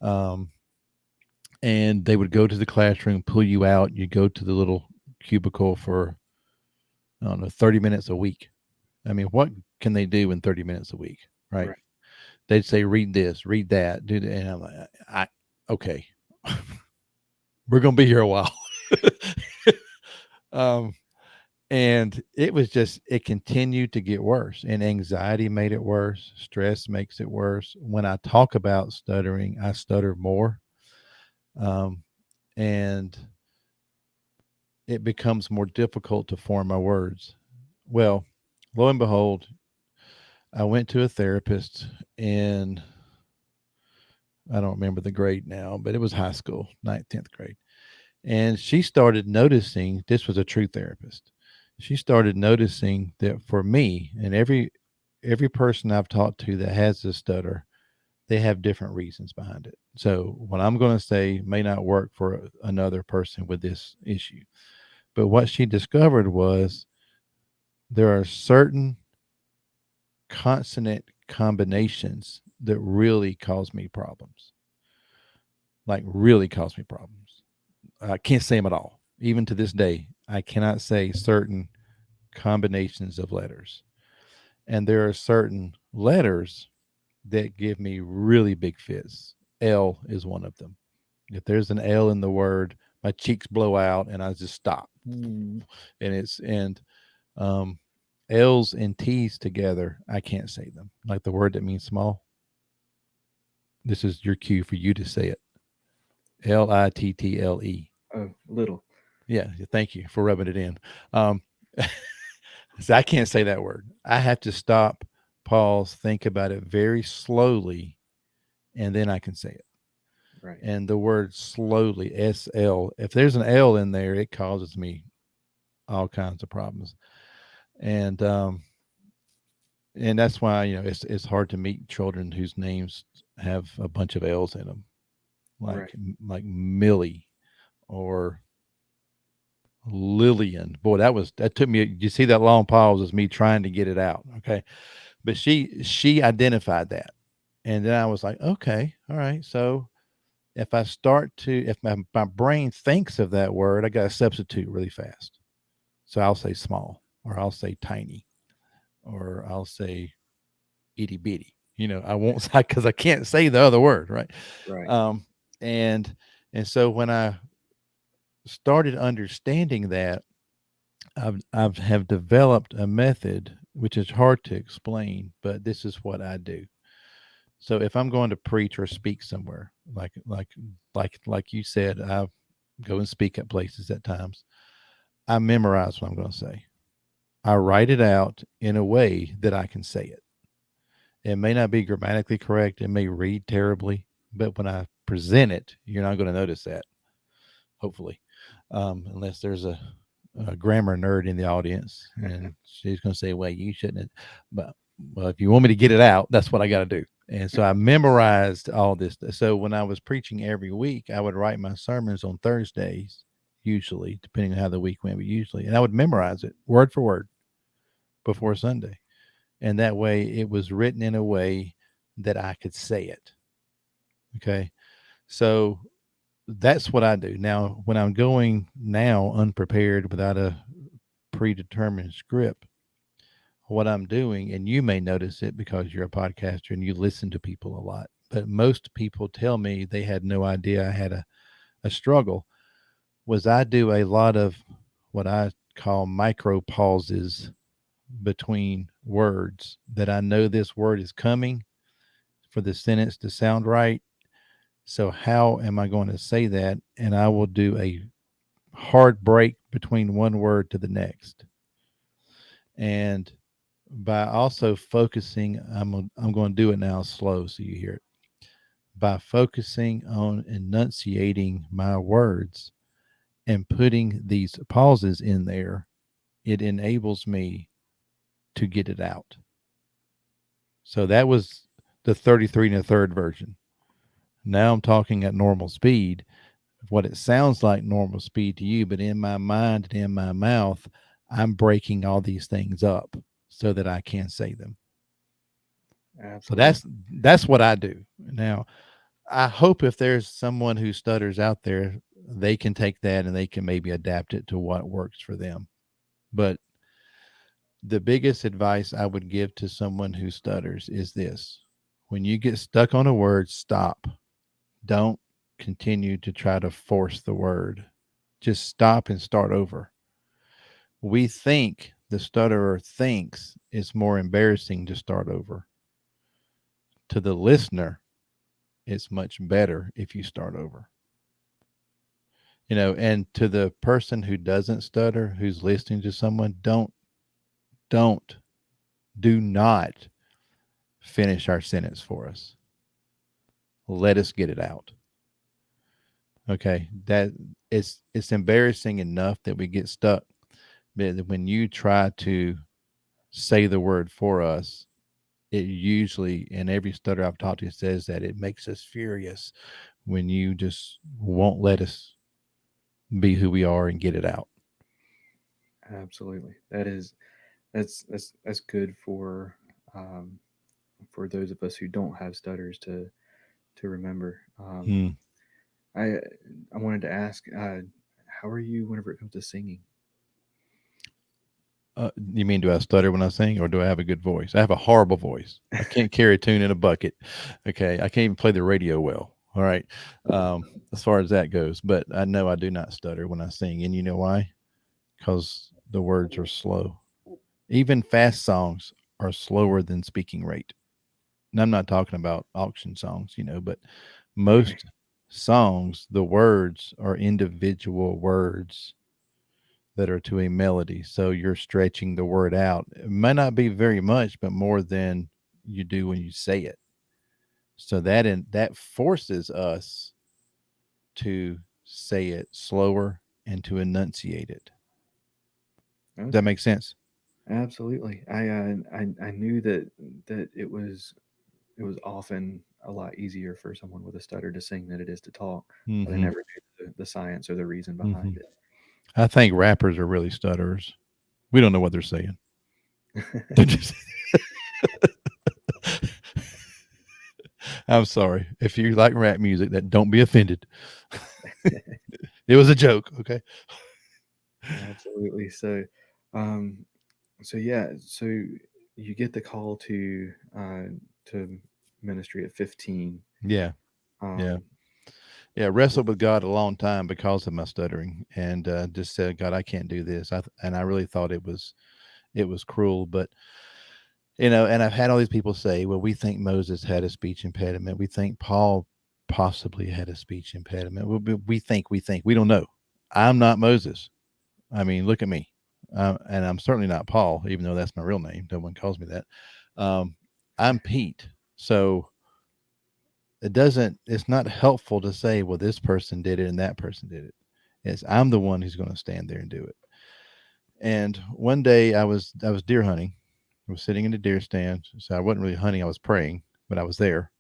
Um, and they would go to the classroom, pull you out. You go to the little cubicle for, I don't know, 30 minutes a week. I mean, what can they do in 30 minutes a week? Right. Right. They'd say, read this, read that, do that. And I'm like, okay, we're going to be here a while. um, and it continued to get worse, and anxiety made it worse. Stress makes it worse. When I talk about stuttering, I stutter more. And it becomes more difficult to form my words. Well, lo and behold, I went to a therapist in, I don't remember the grade now, but it was high school, ninth, 10th grade. And she started noticing, this was a true therapist. She started noticing that for me, and every person I've talked to that has a stutter, they have different reasons behind it. So what I'm going to say may not work for another person with this issue. But what she discovered was there are certain consonant combinations that really cause me problems. Like, really cause me problems. I can't say them at all. Even to this day, I cannot say certain combinations of letters. And there are certain letters that give me really big fits. L is one of them. If there's an L in the word, my cheeks blow out and I just stop. And L's and T's together, I can't say them. Like the word that means small. This is your cue for you to say it. Little. Oh, little. Yeah, thank you for rubbing it in. Um, so I can't say that word. I have to stop, pause, think about it very slowly, and then I can say it. Right. And the word slowly, SL, if there's an L in there, it causes me all kinds of problems. And and that's why, it's hard to meet children whose names have a bunch of L's in them, Right. like Millie or Lillian. Boy, that took me. You see that long pause is me trying to get it out. Okay, but she identified that, and then I was like, okay, all right. So if my brain thinks of that word, I got to substitute really fast. So I'll say small, or I'll say tiny, or I'll say itty bitty. I won't because I can't say the other word, right? Right. Um, and and so when I started understanding that, I've have developed a method which is hard to explain, but this is what I do. So if I'm going to preach or speak somewhere, like you said, I go and speak at places at times. I memorize what I'm going to say. I write it out in a way that I can say it. It may not be grammatically correct. It may read terribly, but when I present it, you're not going to notice that, hopefully, unless there's a grammar nerd in the audience, and she's going to say, "Well, you shouldn't." But well, if you want me to get it out, that's what I got to do. And so I memorized all this. So when I was preaching every week, I would write my sermons on Thursdays, usually, depending on how the week went, but usually, and I would memorize it word for word before Sunday. And that way it was written in a way that I could say it. Okay. So that's what I do. Now, when I'm going now unprepared without a predetermined script, what I'm doing, and you may notice it because you're a podcaster and you listen to people a lot, but most people tell me they had no idea I had a struggle, was I do a lot of what I call micro pauses between words that I know this word is coming for the sentence to sound right. So, how am I going to say that? And I will do a hard break between one word to the next. And by also focusing, I'm going to do it now slow so you hear it. By focusing on enunciating my words and putting these pauses in there, it enables me to get it out. So that was the 33 and a third version. Now I'm talking at normal speed, what it sounds like normal speed to you, but in my mind and in my mouth, I'm breaking all these things up so that I can say them. So Absolutely. that's what I do. Now, I hope if there's someone who stutters out there, they can take that and they can maybe adapt it to what works for them. But the biggest advice I would give to someone who stutters is this: when you get stuck on a word, stop. Don't continue to try to force the word. Just stop and start over. We think, the stutterer thinks, it's more embarrassing to start over. To the listener, it's much better if you start over. And to the person who doesn't stutter, who's listening to someone, don't, do not finish our sentence for us. Let us get it out. Okay. That it's embarrassing enough that we get stuck. But when you try to say the word for us, it usually, and every stutter I've talked to says that it makes us furious when you just won't let us be who we are and get it out. Absolutely. That's good for those of us who don't have stutters to remember. Hmm. I I wanted to ask, how are you whenever it comes to singing? You mean, do I stutter when I sing, or do I have a good voice? I have a horrible voice. I can't carry a tune in a bucket. Okay, I can't even play the radio well. All right, as far as that goes. But I know I do not stutter when I sing, and you know why? Because the words are slow. Even fast songs are slower than speaking rate. And I'm not talking about auction songs, but Right. most songs, the words are individual words that are to a melody. So you're stretching the word out. It may not be very much, but more than you do when you say it. So that forces us to say it slower and to enunciate it. Does that Okay. make sense? Absolutely. I knew that it was often a lot easier for someone with a stutter to sing than it is to talk, but I Hmm. never knew the science or the reason Hmm. behind I think rappers are really stutterers. We don't know what they're saying. it. They're just, I'm sorry. If you like rap music, that don't be offended. It was a joke. Okay. Absolutely. Um, so you get the call to ministry at 15. Yeah. Yeah. Um, Yeah. Wrestled with God a long time because of my stuttering, and just said, God, I can't do this. And I really thought it was cruel, but and I've had all these people say, well, we think Moses had a speech impediment. We think Paul possibly had a speech impediment. We think we don't know. I'm not Moses. I mean, look at me. And I'm certainly not Paul, even though that's my real name. No one calls me that. Um, I'm Pete. So it's not helpful to say, well, this person did it and that person did it. I'm the one who's going to stand there and do it. And one day I was deer hunting. I was sitting in the deer stand. So I wasn't really hunting, I was praying, but I was there.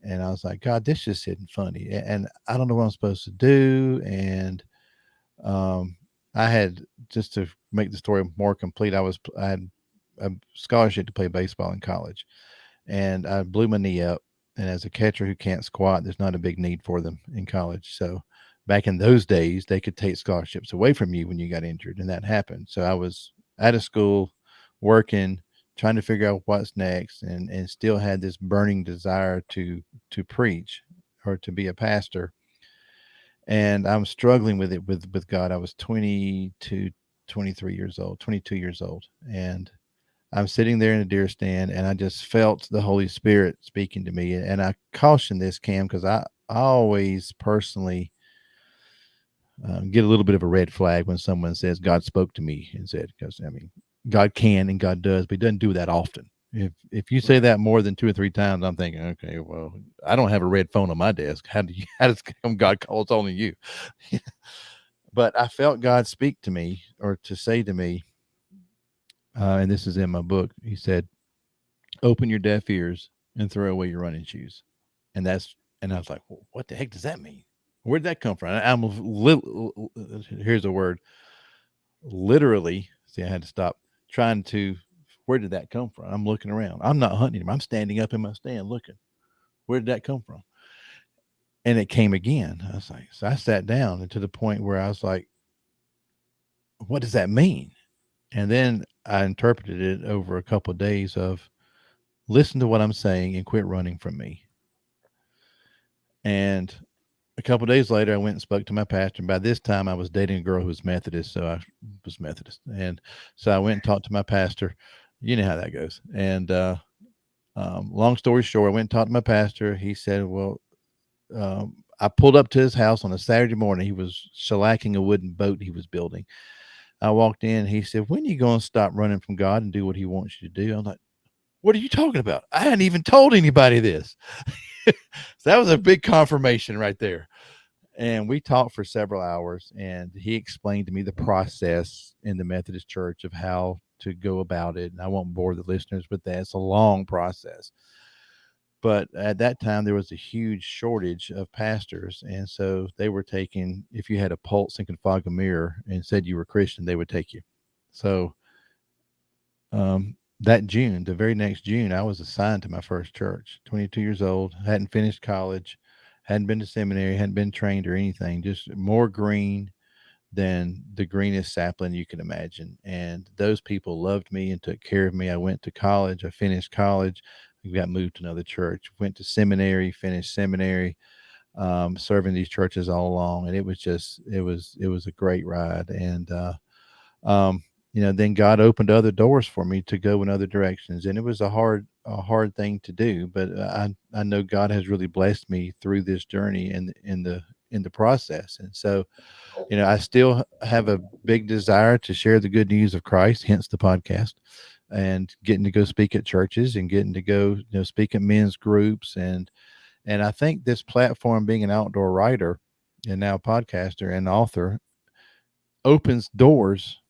And I was like, God, this just isn't funny. And I don't know what I'm supposed to do. And um, I had, just to make the story more complete, I had a scholarship to play baseball in college, and I blew my knee up. And as a catcher who can't squat, there's not a big need for them in college. So back in those days, they could take scholarships away from you when you got injured, and that happened. So I was out of school, working, trying to figure out what's next, and still had this burning desire to preach or to be a pastor. And I'm struggling with it with God. I was 22, 23 years old, 22 years old, and I'm sitting there in a deer stand, and I just felt the Holy Spirit speaking to me. And I caution this, Cam, because I always personally get a little bit of a red flag when someone says God spoke to me and said, because I mean, God can and God does, but He doesn't do that often. If you say right. that more than 2 or 3 times, I'm thinking, okay, well, I don't have a red phone on my desk. How does God calls on you? But I felt God speak to me, or to say to me, and this is in my book. He said, "Open your deaf ears and throw away your running shoes." And I was like, well, "What the heck does that mean? Where did that come from?" Here's a word, literally. See, I had to stop trying to. Where did that come from? I'm looking around. I'm not hunting him. I'm standing up in my stand looking. Where did that come from? And it came again. I was like, so I sat down, and to the point where I was like, "What does that mean?" And then I interpreted it over a couple of days of, listen to what I'm saying and quit running from me. And a couple of days later, I went and spoke to my pastor. By this time, I was dating a girl who was Methodist, so I was Methodist, and so I went and talked to my pastor. You know how that goes. And long story short, I went and talked to my pastor. He said, "Well," I pulled up to his house on a Saturday morning. He was shellacking a wooden boat he was building. I walked in. He said, "When are you going to stop running from God and do what He wants you to do?" I'm like, "What are you talking about? I hadn't even told anybody this." So that was a big confirmation right there. And we talked for several hours, and he explained to me the process in the Methodist Church of how to go about it. And I won't bore the listeners with that. It's a long process. But at that time, there was a huge shortage of pastors. And so they were taking, if you had a pulse and could fog a mirror and said you were Christian, they would take you. So that June, the very next June, I was assigned to my first church. 22 years old, hadn't finished college, hadn't been to seminary, hadn't been trained or anything, just more green than the greenest sapling you can imagine. And those people loved me and took care of me. I went to college, I finished college, I got moved to another church, went to seminary, finished seminary, serving these churches all along. And it was a great ride. And, um, then God opened other doors for me to go in other directions, and it was a hard thing to do. But I know God has really blessed me through this journey and in the process, and so I still have a big desire to share the good news of Christ, hence the podcast, and getting to go speak at churches and getting to go speak at men's groups, and I think this platform, being an outdoor writer and now podcaster and author, opens doors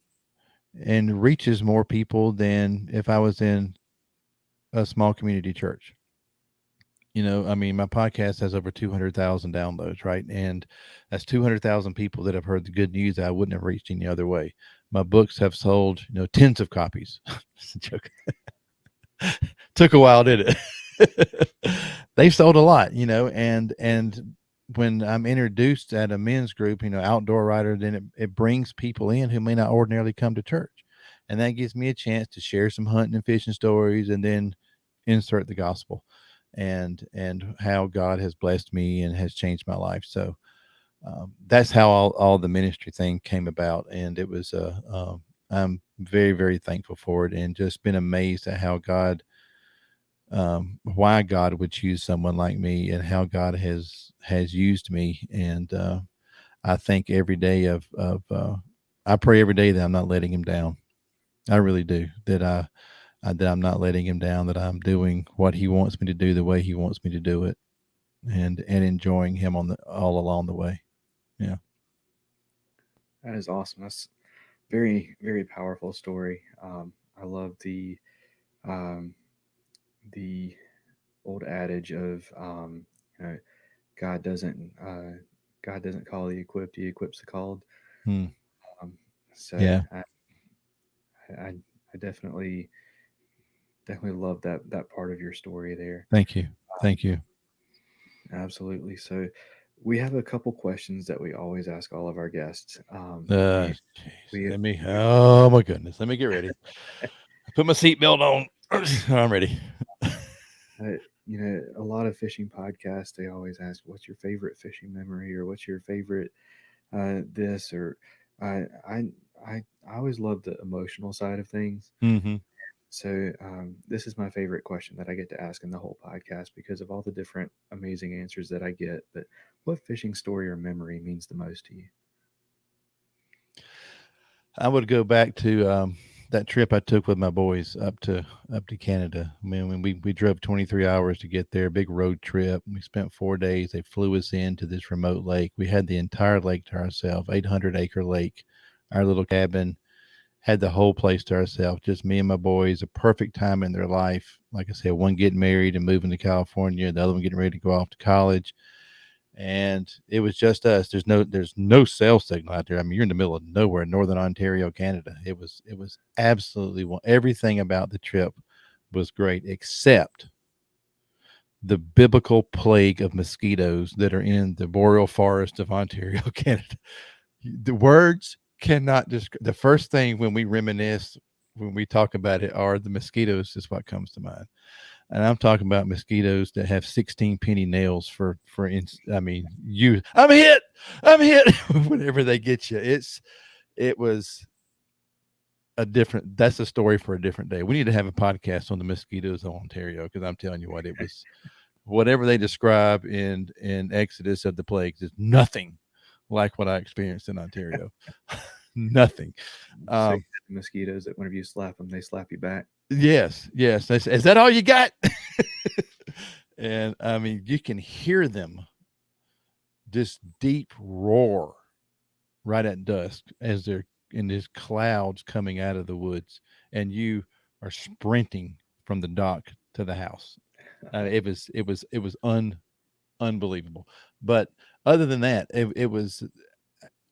and reaches more people than if I was in a small community church. I mean, my podcast has over 200,000 downloads, right? And that's 200,000 people that have heard the good news that I wouldn't have reached any other way. My books have sold, tens of copies. It's a joke. Took a while, did it? They've sold a lot, and when I'm introduced at a men's group, outdoor writer, then it brings people in who may not ordinarily come to church. And that gives me a chance to share some hunting and fishing stories and then insert the gospel and how God has blessed me and has changed my life. So that's how all the ministry thing came about. And it was, I'm very, very thankful for it, and just been amazed at how why God would choose someone like me and how God has used me. And I think every day I pray every day that I'm not letting him down. I really do, that I'm not letting him down, that I'm doing what he wants me to do the way he wants me to do it, and enjoying him all along the way. Yeah. That is awesome. That's very, very powerful story. I love um, the old adage of you know, God doesn't God doesn't call the equipped; He equips the called. Hmm. Um, so Yeah. I definitely love that part of your story there. Thank you. Thank you. Absolutely. So we have a couple questions that we always ask all of our guests. Jeez. Oh my goodness. Let me get ready. I put my seatbelt on. I'm ready. uh, a lot of fishing podcasts, they always ask, "What's your favorite fishing memory?" or "What's your favorite this?" or I I always love the emotional side of things. Hmm. So this is my favorite question that I get to ask in the whole podcast because of all the different amazing answers that I get. But what fishing story or memory means the most to you? I would go back to that trip I took with my boys up to Canada. I mean, when we drove 23 hours to get there, big road trip. We spent 4 days. They flew us into this remote lake. We had the entire lake to ourselves, 800-acre lake. Our little cabin had the whole place to ourselves, just me and my boys. A perfect time in their life. Like I said, one getting married and moving to California, the other one getting ready to go off to college, and it was just us. There's no cell signal out there. I mean, you're in the middle of nowhere, northern Ontario, Canada. It was absolutely everything about the trip was great, except the biblical plague of mosquitoes that are in the boreal forest of Ontario, Canada. The words cannot describe. The first thing when we reminisce, when we talk about it, are the mosquitoes. Is what comes to mind. And I'm talking about mosquitoes that have 16 penny nails I mean, I'm hit, whenever they get you. It was that's a story for a different day. We need to have a podcast on the mosquitoes of Ontario, because I'm telling you what, it was whatever they describe in Exodus of the plagues is nothing like what I experienced in Ontario. Nothing. So Um, mosquitoes that whenever you slap them, they slap you back. yes. Is that all you got? And I mean, you can hear them, this deep roar right at dusk as they're in these clouds coming out of the woods, and you are sprinting from the dock to the house. It was unbelievable. But other than that, it was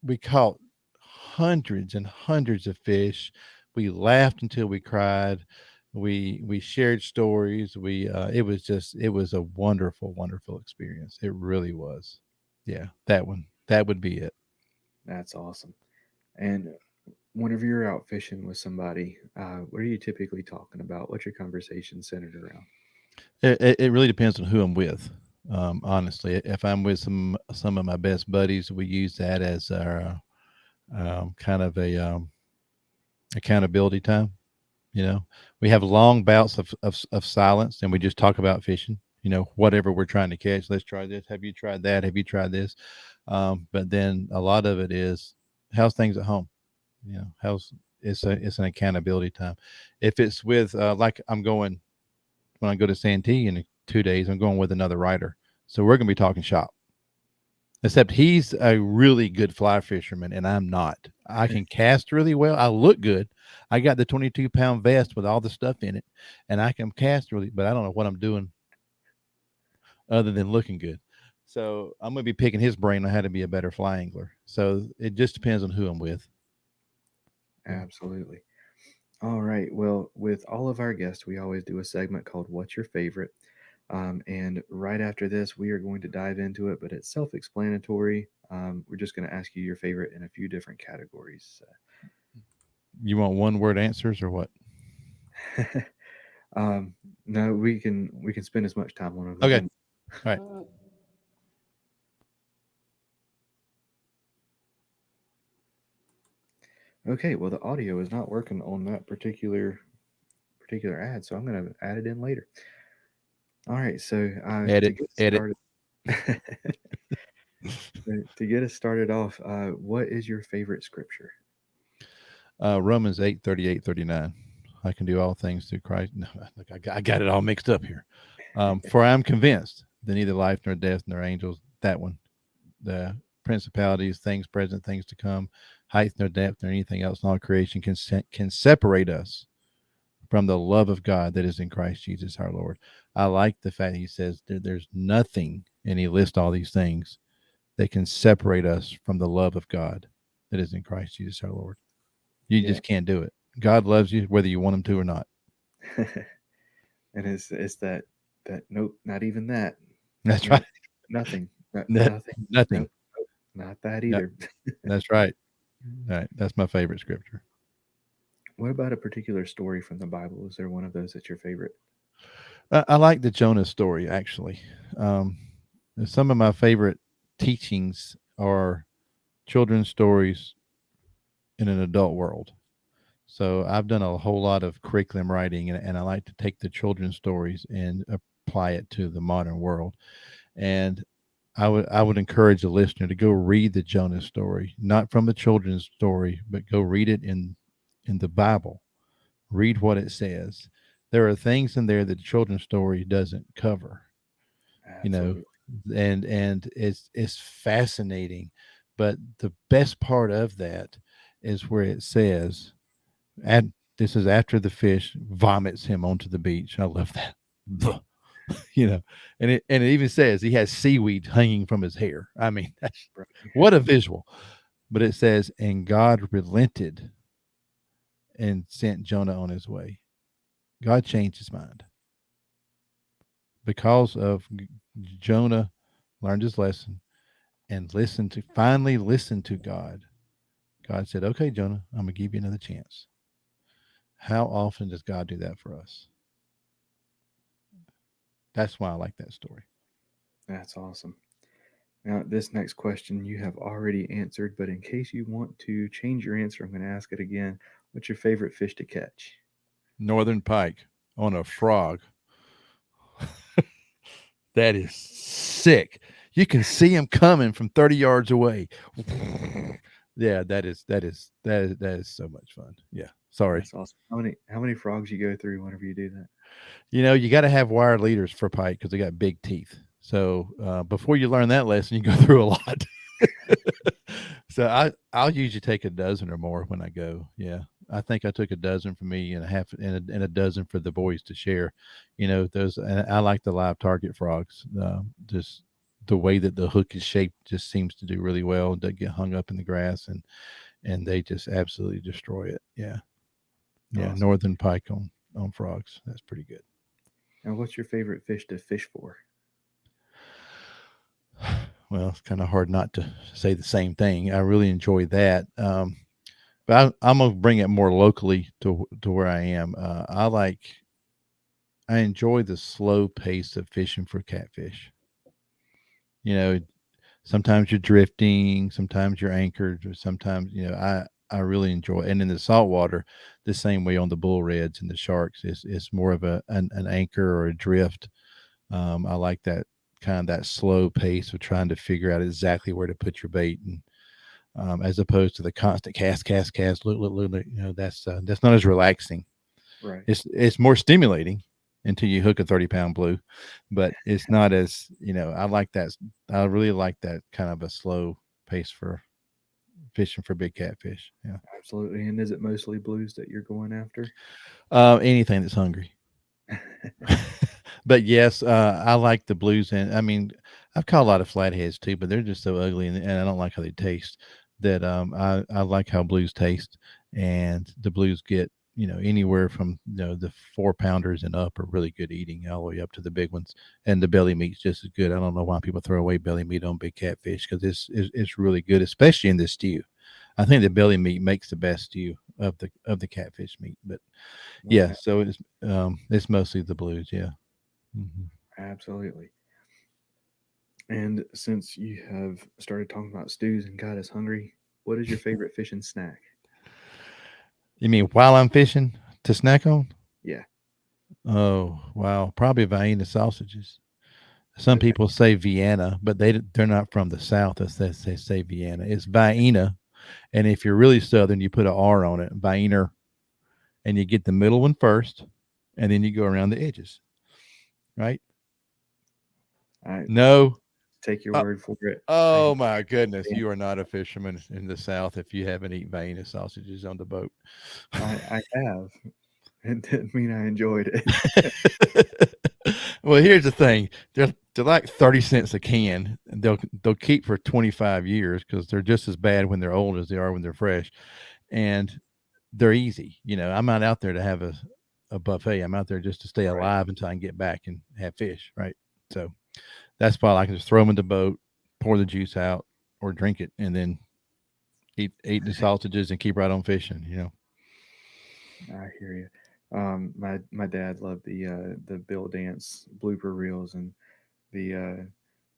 we caught hundreds and hundreds of fish. We laughed until we cried. We shared stories. It was a wonderful experience. It really was. Yeah, that would be it. That's awesome. And whenever you're out fishing with somebody, what are you typically talking about? What's your conversation centered around? It really depends on who I'm with. Honestly, if I'm with some of my best buddies, we use that as our kind of accountability time. You know, we have long bouts of silence, and we just talk about fishing. You know, whatever we're trying to catch. Let's try this. Have you tried that? Have you tried this? But then a lot of it is how's things at home. You know, how's it's an accountability time. If it's with like I'm going when I go to Santee in 2 days, I'm going with another writer, so we're going to be talking shop. Except he's a really good fly fisherman, and I'm not. I can cast really well. I look good. I got the 22-pound vest with all the stuff in it, and I can cast really, but I don't know what I'm doing other than looking good. So I'm going to be picking his brain on how to be a better fly angler. So it just depends on who I'm with. Absolutely. All right. Well, with all of our guests, we always do a segment called What's Your Favorite? And right after this, we are going to dive into it, but it's self explanatory. We're just going to ask you your favorite in a few different categories. You want one word answers or what? No, we can spend as much time on them as Okay. you. All right. Okay. Well, the audio is not working on that particular ad, so I'm going to add it in later. All right. So to Edit. get Edit. started. To get us started off, what is your favorite scripture? Romans 8:38-39. I can do all things through Christ. No, look, I got it all mixed up here. For I am convinced that neither life nor death nor angels, that one, the principalities, things present, things to come, height nor depth nor anything else in all creation can separate us from the love of God that is in Christ Jesus our Lord. I like the fact he says there's nothing, and he lists all these things that can separate us from the love of God that is in Christ Jesus our Lord. You Yeah. just can't do it. God loves you whether you want him to or not. And it's that nope, not even that. That's Nope, right. nothing. That, Nothing. nothing. Nope, nope, not that No, either. that's right. All right. That's my favorite scripture. What about a particular story from the Bible? Is there one of those that's your favorite? I like the Jonah story, actually. Um, some of my favorite teachings are children's stories in an adult world. So I've done a whole lot of curriculum writing, and I like to take the children's stories and apply it to the modern world. And I would encourage a listener to go read the Jonah story, not from the children's story, but go read it in the Bible. Read what it says. There are things in there that the children's story doesn't cover, you know, Absolutely. and it's fascinating. But the best part of that is where it says, and this is after the fish vomits him onto the beach. I love that. You know, and it even says he has seaweed hanging from his hair. I mean, Right. what a visual. But it says, and God relented and sent Jonah on his way. God changed his mind because of Jonah learned his lesson and finally listened to God. God said, okay, Jonah, I'm going to give you another chance. How often does God do that for us? That's why I like that story. That's awesome. Now, this next question you have already answered, but in case you want to change your answer, I'm going to ask it again. What's your favorite fish to catch? Northern pike on a frog. That is sick. You can see him coming from 30 yards away. Yeah, that is so much fun. Yeah. Sorry. That's awesome. How many frogs you go through whenever you do that? You know, you got to have wire leaders for pike because they got big teeth. So before you learn that lesson, you go through a lot. So I'll usually take a dozen or more when I go. Yeah, I think I took a dozen for me and a half and a dozen for the boys to share. You know, those and I like the live target frogs. Just the way that the hook is shaped just seems to do really well. They get hung up in the grass and they just absolutely destroy it. Yeah, yeah. Awesome. Northern pike on frogs. That's pretty good. Now, what's your favorite fish to fish for? Well, it's kind of hard not to say the same thing. I really enjoy that. But I'm gonna bring it more locally to where I am. I enjoy the slow pace of fishing for catfish. You know, sometimes you're drifting, sometimes you're anchored, or sometimes I really enjoy. And in the saltwater, the same way on the bull reds and the sharks, it's more of an anchor or a drift. I like that kind of that slow pace of trying to figure out exactly where to put your bait, and as opposed to the constant cast, look. That's not as relaxing. Right. It's more stimulating until you hook a 30-pound blue, but it's not as I like that. I really like that kind of a slow pace for fishing for big catfish. Yeah. Absolutely. And is it mostly blues that you're going after? Anything that's hungry. But yes, I like the blues, and I mean, I've caught a lot of flatheads too, but they're just so ugly, and I don't like how they taste. That I like how blues taste, and the blues get anywhere from the 4 pounders and up are really good eating, all the way up to the big ones, and the belly meat's just as good. I don't know why people throw away belly meat on big catfish because it's really good, especially in the stew. I think the belly meat makes the best stew of the catfish meat, but yeah, Okay. so it's mostly the blues, yeah. Mhm. Absolutely. And since you have started talking about stews and got us hungry, what is your favorite fishing snack? You mean while I'm fishing to snack on? Yeah. Oh, wow, probably Vienna sausages. Some Okay. people say Vienna, but they're not from the South. They say Vienna. It's Vienna, and if you're really Southern, you put a R on it, Vienna, and you get the middle one first, and then you go around the edges, right? I No. take your Uh, word for it. I oh my goodness, you are not a fisherman in the South if you haven't eaten Vienna sausages on the boat. I have. It didn't mean I enjoyed it. Well, here's the thing: they're like 30 cents a can. And they'll keep for 25 years because they're just as bad when they're old as they are when they're fresh, and they're easy. I'm not out there to have a buffet. I'm out there just to stay Right. alive until I can get back and have fish. Right. So that's why I can just throw them in the boat, pour the juice out, or drink it, and then eat the sausages and keep right on fishing. I hear you. My dad loved the Bill Dance blooper reels, and the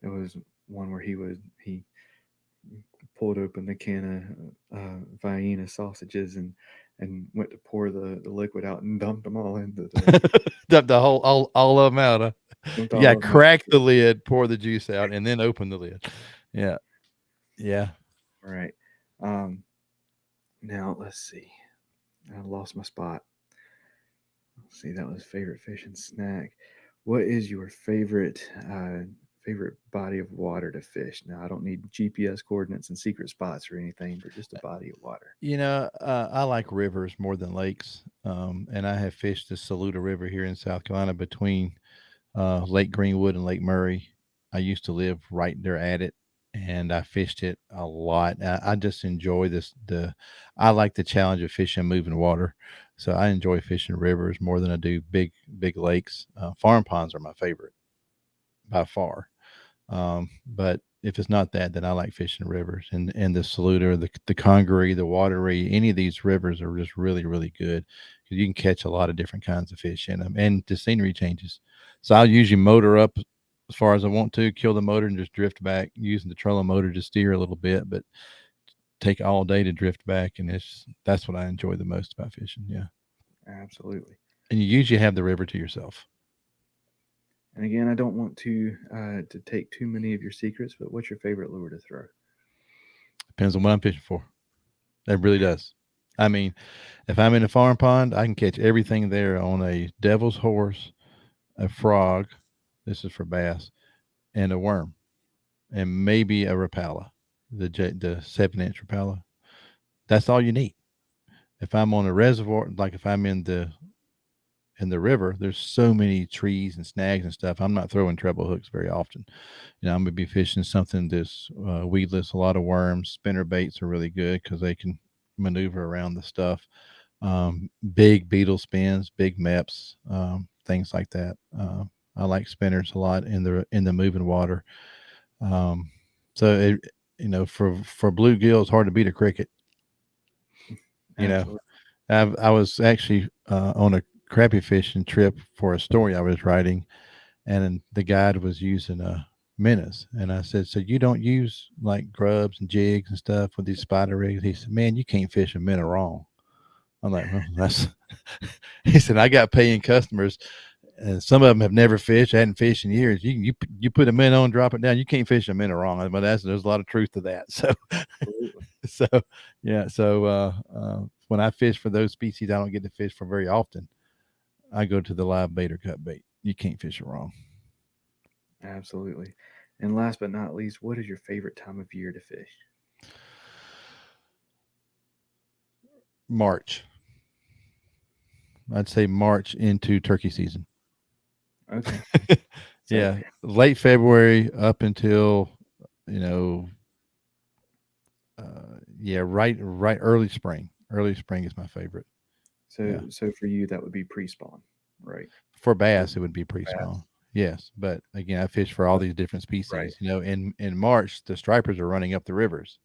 it was one where he pulled open the can of Vienna sausages and went to pour the liquid out and dumped them all into the Dump the whole all of them out. Huh? dumped You all got to of them out. crack the lid, pour the juice out, and then open the lid. Yeah, yeah. All right. Um, Now let's see. I lost my spot. Let's see, that was favorite fish and snack. What is your favorite body of water to fish? Now I don't need GPS coordinates and secret spots or anything, but just a body of water. I like rivers more than lakes, and I have fished the Saluda River here in South Carolina between Lake Greenwood and Lake Murray. I used to live right there at it, and I fished it a lot. I just enjoy this. I like the challenge of fishing moving water, so I enjoy fishing rivers more than I do big lakes. Farm ponds are my favorite by far. But if it's not that, then I like fishing rivers and the Saluda, the Congaree, the Wateree. Any of these rivers are just really good because you can catch a lot of different kinds of fish in them, and the scenery changes. So I'll usually motor up as far as I want to, kill the motor, and just drift back using the trolling motor to steer a little bit, but take all day to drift back, and that's what I enjoy the most about fishing. Yeah, Absolutely. and you usually have the river to yourself. And again, I don't want to take too many of your secrets, but what's your favorite lure to throw? Depends on what I'm fishing for. It really does. I mean, if I'm in a farm pond, I can catch everything there on a devil's horse, a frog. This is for bass, and a worm, and maybe a rapala, the 7-inch rapala. That's all you need. If I'm on a reservoir, like if I'm in the river, there's so many trees and snags and stuff. I'm not throwing treble hooks very often. I'm gonna be fishing something that's weedless. A lot of worms. Spinner baits are really good because they can maneuver around the stuff. Big beetle spins, big meps, things like that. I like spinners a lot in the moving water. Um, so for bluegill, it's hard to beat a cricket. You know, Absolutely. I was actually on a crappie fishing trip for a story I was writing, and the guide was using minnows. And I said, so you don't use like grubs and jigs and stuff with these spider rigs? He said, man, you can't fish a minnow wrong. I'm like, well, that's. He said, I got paying customers, and some of them have never fished, hadn't fished in years. You put a minnow and drop it down, you can't fish a minnow wrong. But there's a lot of truth to that. So Absolutely. so yeah. So when I fish for those species, I don't get to fish for very often. I go to the live bait or cut bait. You can't fish it wrong. Absolutely. And last but not least, what is your favorite time of year to fish? March. I'd say March into turkey season. Okay. So Yeah, late February up until you know, yeah, right early spring. Early spring is my favorite. so Yeah, so for you that would be pre-spawn, right? for Or bass it would be pre-spawn. bass. Yes, but again, I fish for all But these different right. species. You know, in March the stripers are running up the rivers,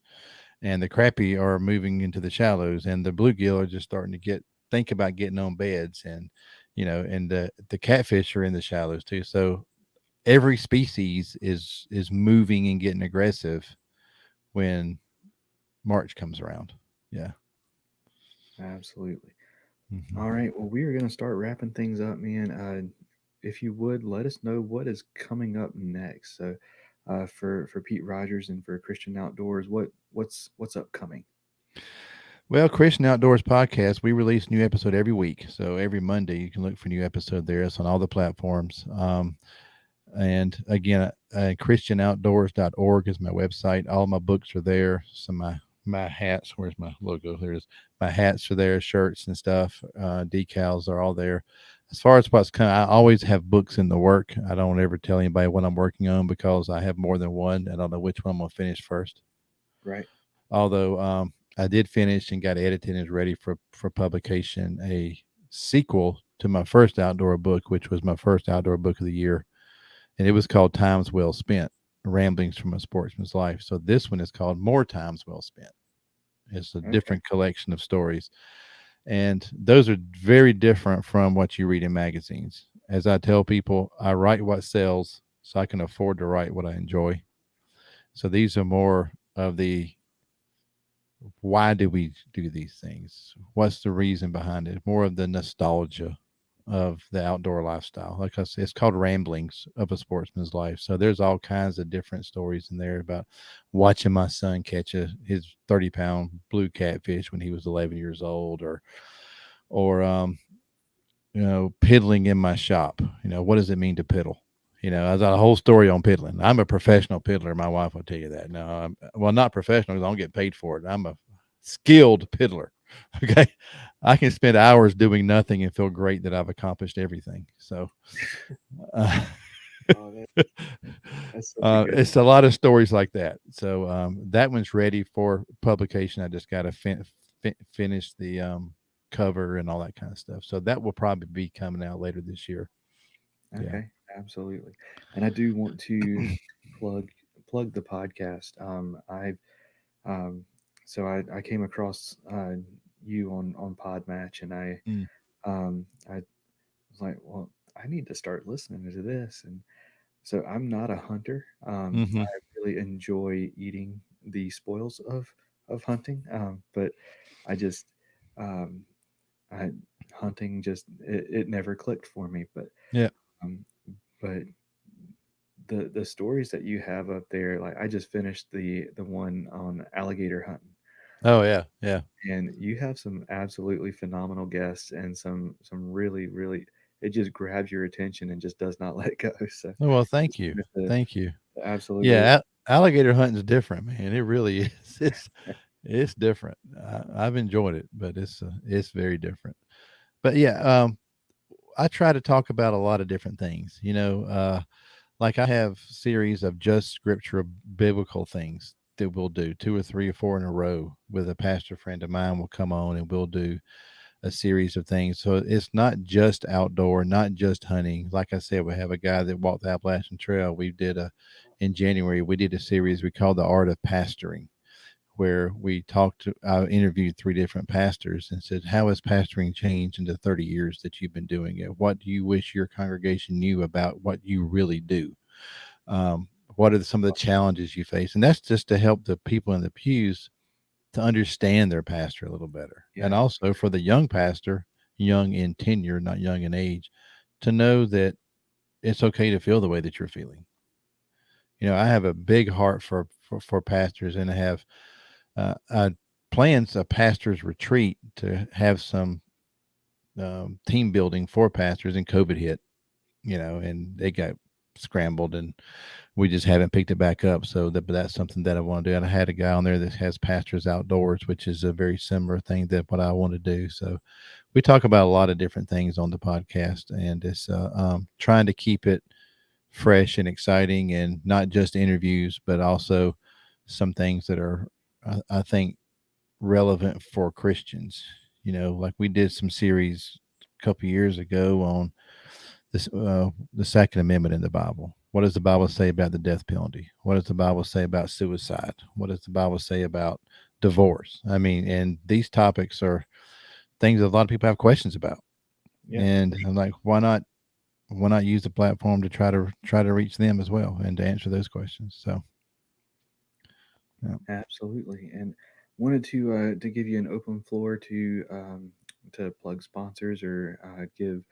and the crappie are moving into the shallows, and the bluegill are just starting to think about getting on beds, and and the catfish are in the shallows too. So every species is moving and getting aggressive when March comes around. Yeah. Absolutely. Hmm. All right. Well, we are going to start wrapping things up, man. If you would let us know what is coming up next. So, for Pete Rogers and for Christian Outdoors, what's upcoming? Well, Christian Outdoors Podcast, we release a new episode every week. So every Monday, you can look for a new episode there. It's on all the platforms. And again, christianoutdoors.org is my website. All my books are there. Some of my hats, where's my logo? There's my hats are there, shirts and stuff. Decals are all there. As far as what's coming, I always have books in the work. I don't ever tell anybody what I'm working on because I have more than one. I don't know which one I'm going to finish first. Right. Although I did finish and got edited and is ready for publication a sequel to my first outdoor book, which was my first outdoor book of the year, and it was called Times Well Spent: Ramblings from a Sportsman's Life. So this one is called More Times Well Spent. It's a Okay. different collection of stories, and those are very different from what you read in magazines. As I tell people, I write what sells so I can afford to write what I enjoy. So these are more of the why do we do these things? What's the reason behind it? More of the nostalgia of the outdoor lifestyle. Like I said, it's called Ramblings of a Sportsman's Life. So there's all kinds of different stories in there about watching my son catch his 30-pound blue catfish when he was 11 years old, or piddling in my shop. What does it mean to piddle? I got a whole story on piddling. I'm a professional piddler. My wife will tell you that. No, well, not professional because I don't get paid for it. I'm a skilled piddler. Okay. I can spend hours doing nothing and feel great that I've accomplished everything. So, uh, Oh, that's such a good it's a lot of stories like that. So, that one's ready for publication. I just got to finish the cover and all that kind of stuff. So that will probably be coming out later this year. one. Yeah. Okay. Absolutely. And I do want to plug plug the podcast. I've so I came across you on Podmatch, and Mm. I was like, well, I need to start listening to this. And so I'm not a hunter. Hmm. I really enjoy eating the spoils of hunting, but I just um, I hunting just it never clicked for me. Yeah. Um, but the stories that you have up there, like I just finished the one on alligator hunting, Oh yeah. Yeah. and you have some absolutely phenomenal guests and some really it just grabs your attention and just does not let go. So Oh, well, I thank just you. wanted Thank you. to absolutely Yeah. Alligator hunting is different, man. It really is. It's different. I've enjoyed it, but it's very different. But yeah, I try to talk about a lot of different things. Like I have series of just scripture biblical things that we'll do 2 or 3 or 4 in a row with a pastor friend of mine will come on and we'll do a series of things. So it's not just outdoor, not just hunting. Like I said, we have a guy that walked the Appalachian Trail. In January, we did a series we called The Art of Pastoring, where I interviewed 3 different pastors and said, how has pastoring changed in the 30 years that you've been doing it? What do you wish your congregation knew about what you really do? what are some of the challenges you face? And that's just to help the people in the pews to understand their pastor a little better. Yeah. And also for the young pastor, young in tenure, not young in age, to know that it's okay to feel the way that you're feeling. I have a big heart for pastors, and I have plans a pastor's retreat to have some team building for pastors, and COVID hit, and they got scrambled, and we just haven't picked it back up. So but that's something that I want to do. And I had a guy on there that has pastors outdoors, which is a very similar thing that what I want to do. So we talk about a lot of different things on the podcast, and it's trying to keep it fresh and exciting, and not just interviews, but also some things that are, I think, relevant for Christians. Like we did some series a couple years ago on this, the Second Amendment in the Bible. What does the Bible say about the death penalty? What does the Bible say about suicide? What does the Bible say about divorce? I mean, and these topics are things that a lot of people have questions about. Yeah, and I'm like, why not use the platform to try to reach them as well and to answer those questions? So yeah. Absolutely. And wanted to give you an open floor to plug sponsors or give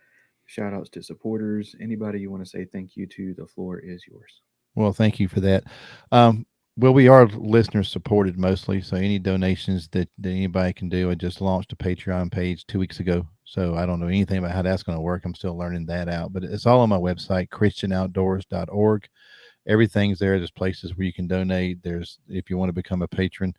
shout outs to supporters. Anybody you want to say thank you to, the floor is yours. Well, thank you for that. Well, we are listener supported mostly, so any donations that anybody can do. I just launched a Patreon page 2 weeks ago, so I don't know anything about how that's going to work. I'm still learning that out, but it's all on my website, christianoutdoors.org. Everything's there. There's places where you can donate. If you want to become a patron,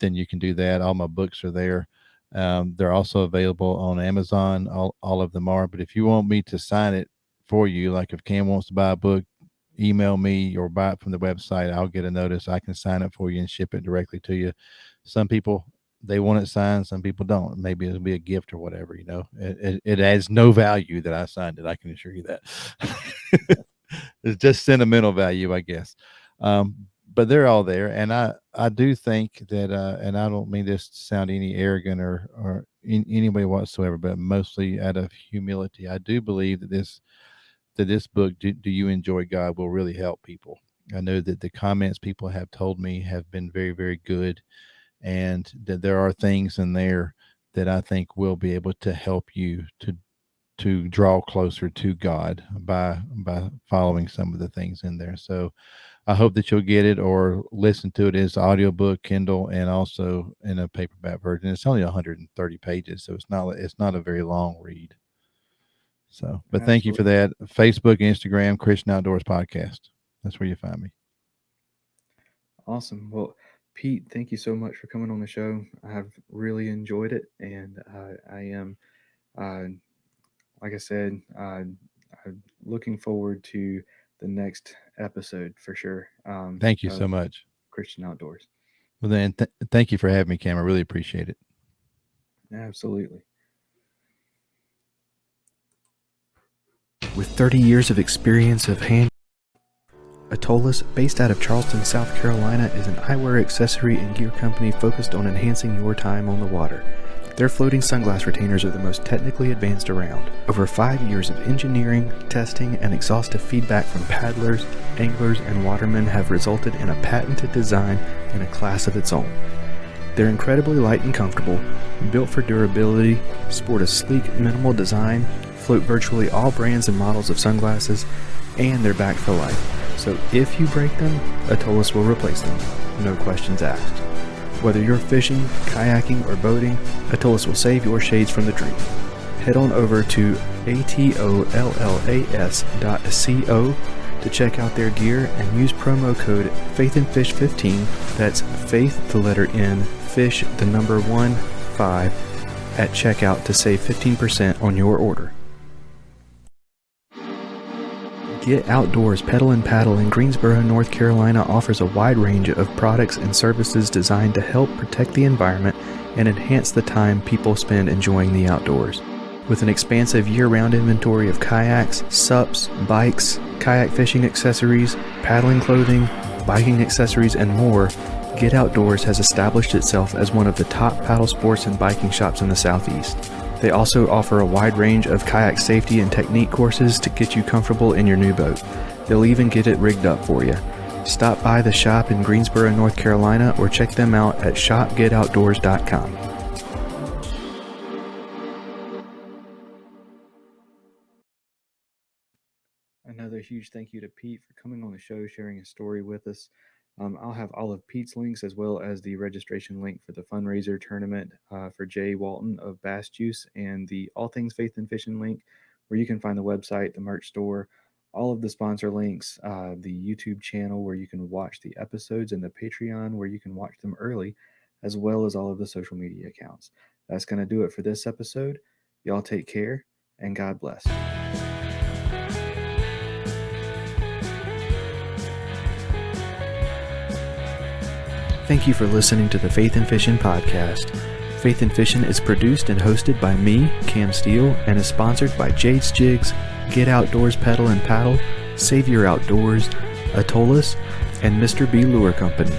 then you can do that. All my books are there. They're also available on Amazon. All of them are. But if you want me to sign it for you, like if Cam wants to buy a book, email me or buy it from the website. I'll get a notice. I can sign it for you and ship it directly to you. Some people, they want it signed. Some people don't. Maybe it'll be a gift or whatever. It adds no value that I signed it. I can assure you that. It's just sentimental value, I guess. But they're all there. And I do think that, and I don't mean this to sound any arrogant or in any way whatsoever, but mostly out of humility, I do believe that this book, Do You Enjoy God, will really help people. I know that the comments people have told me have been very, very good, and that there are things in there that I think will be able to help you to draw closer to God by following some of the things in there. So I hope that you'll get it or listen to it as audiobook, Kindle, and also in a paperback version. It's only 130 pages, so it's not a very long read. So, but thank you for that. Facebook, Instagram, Christian Outdoors Podcast. That's where you find me. Awesome. Well, Pete, thank you so much for coming on the show. I've really enjoyed it, and I am, like I said, I'm looking forward to the next episode for sure. Thank you so much, Christian Outdoors. Well, then, thank you for having me, Cam. I really appreciate it. Absolutely. With 30 years of experience of hand, Atollas, based out of Charleston, South Carolina, is an eyewear accessory and gear company focused on enhancing your time on the water. Their floating sunglass retainers are the most technically advanced around. Over 5 years of engineering, testing, and exhaustive feedback from paddlers, anglers, and watermen have resulted in a patented design in a class of its own. They're incredibly light and comfortable, built for durability, sport a sleek, minimal design, float virtually all brands and models of sunglasses, and they're backed for life. So if you break them, Atollas will replace them. No questions asked. Whether you're fishing, kayaking, or boating, Atollas will save your shades from the dream. Head on over to atollas.co to check out their gear and use promo code faithnfish15. That's faith, the letter N, fish, the number 1, 5 at checkout to save 15% on your order. Get Outdoors Pedal and Paddle in Greensboro, North Carolina offers a wide range of products and services designed to help protect the environment and enhance the time people spend enjoying the outdoors. With an expansive year-round inventory of kayaks, SUPs, bikes, kayak fishing accessories, paddling clothing, biking accessories, and more, Get Outdoors has established itself as one of the top paddle sports and biking shops in the Southeast. They also offer a wide range of kayak safety and technique courses to get you comfortable in your new boat. They'll even get it rigged up for you. Stop by the shop in Greensboro, North Carolina, or check them out at shopgetoutdoors.com. Another huge thank you to Pete for coming on the show, sharing his story with us. I'll have all of Pete's links as well as the registration link for the fundraiser tournament for Jay Walton of Bass Juice, and the All Things Faith and Fishing link, where you can find the website, the merch store, all of the sponsor links, the YouTube channel where you can watch the episodes, and the Patreon where you can watch them early, as well as all of the social media accounts. That's going to do it for this episode. Y'all take care, and God bless. Thank you for listening to the Faith and Fishing podcast. Faith and Fishing is produced and hosted by me, Cam Steele, and is sponsored by Jade's Jigs, Get Outdoors Pedal and Paddle, Savior Outdoors, Atollas, and Mr. B Lure Company.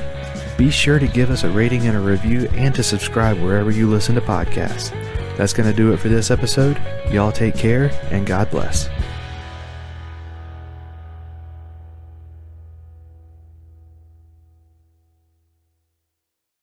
Be sure to give us a rating and a review, and to subscribe wherever you listen to podcasts. That's going to do it for this episode. Y'all take care, and God bless.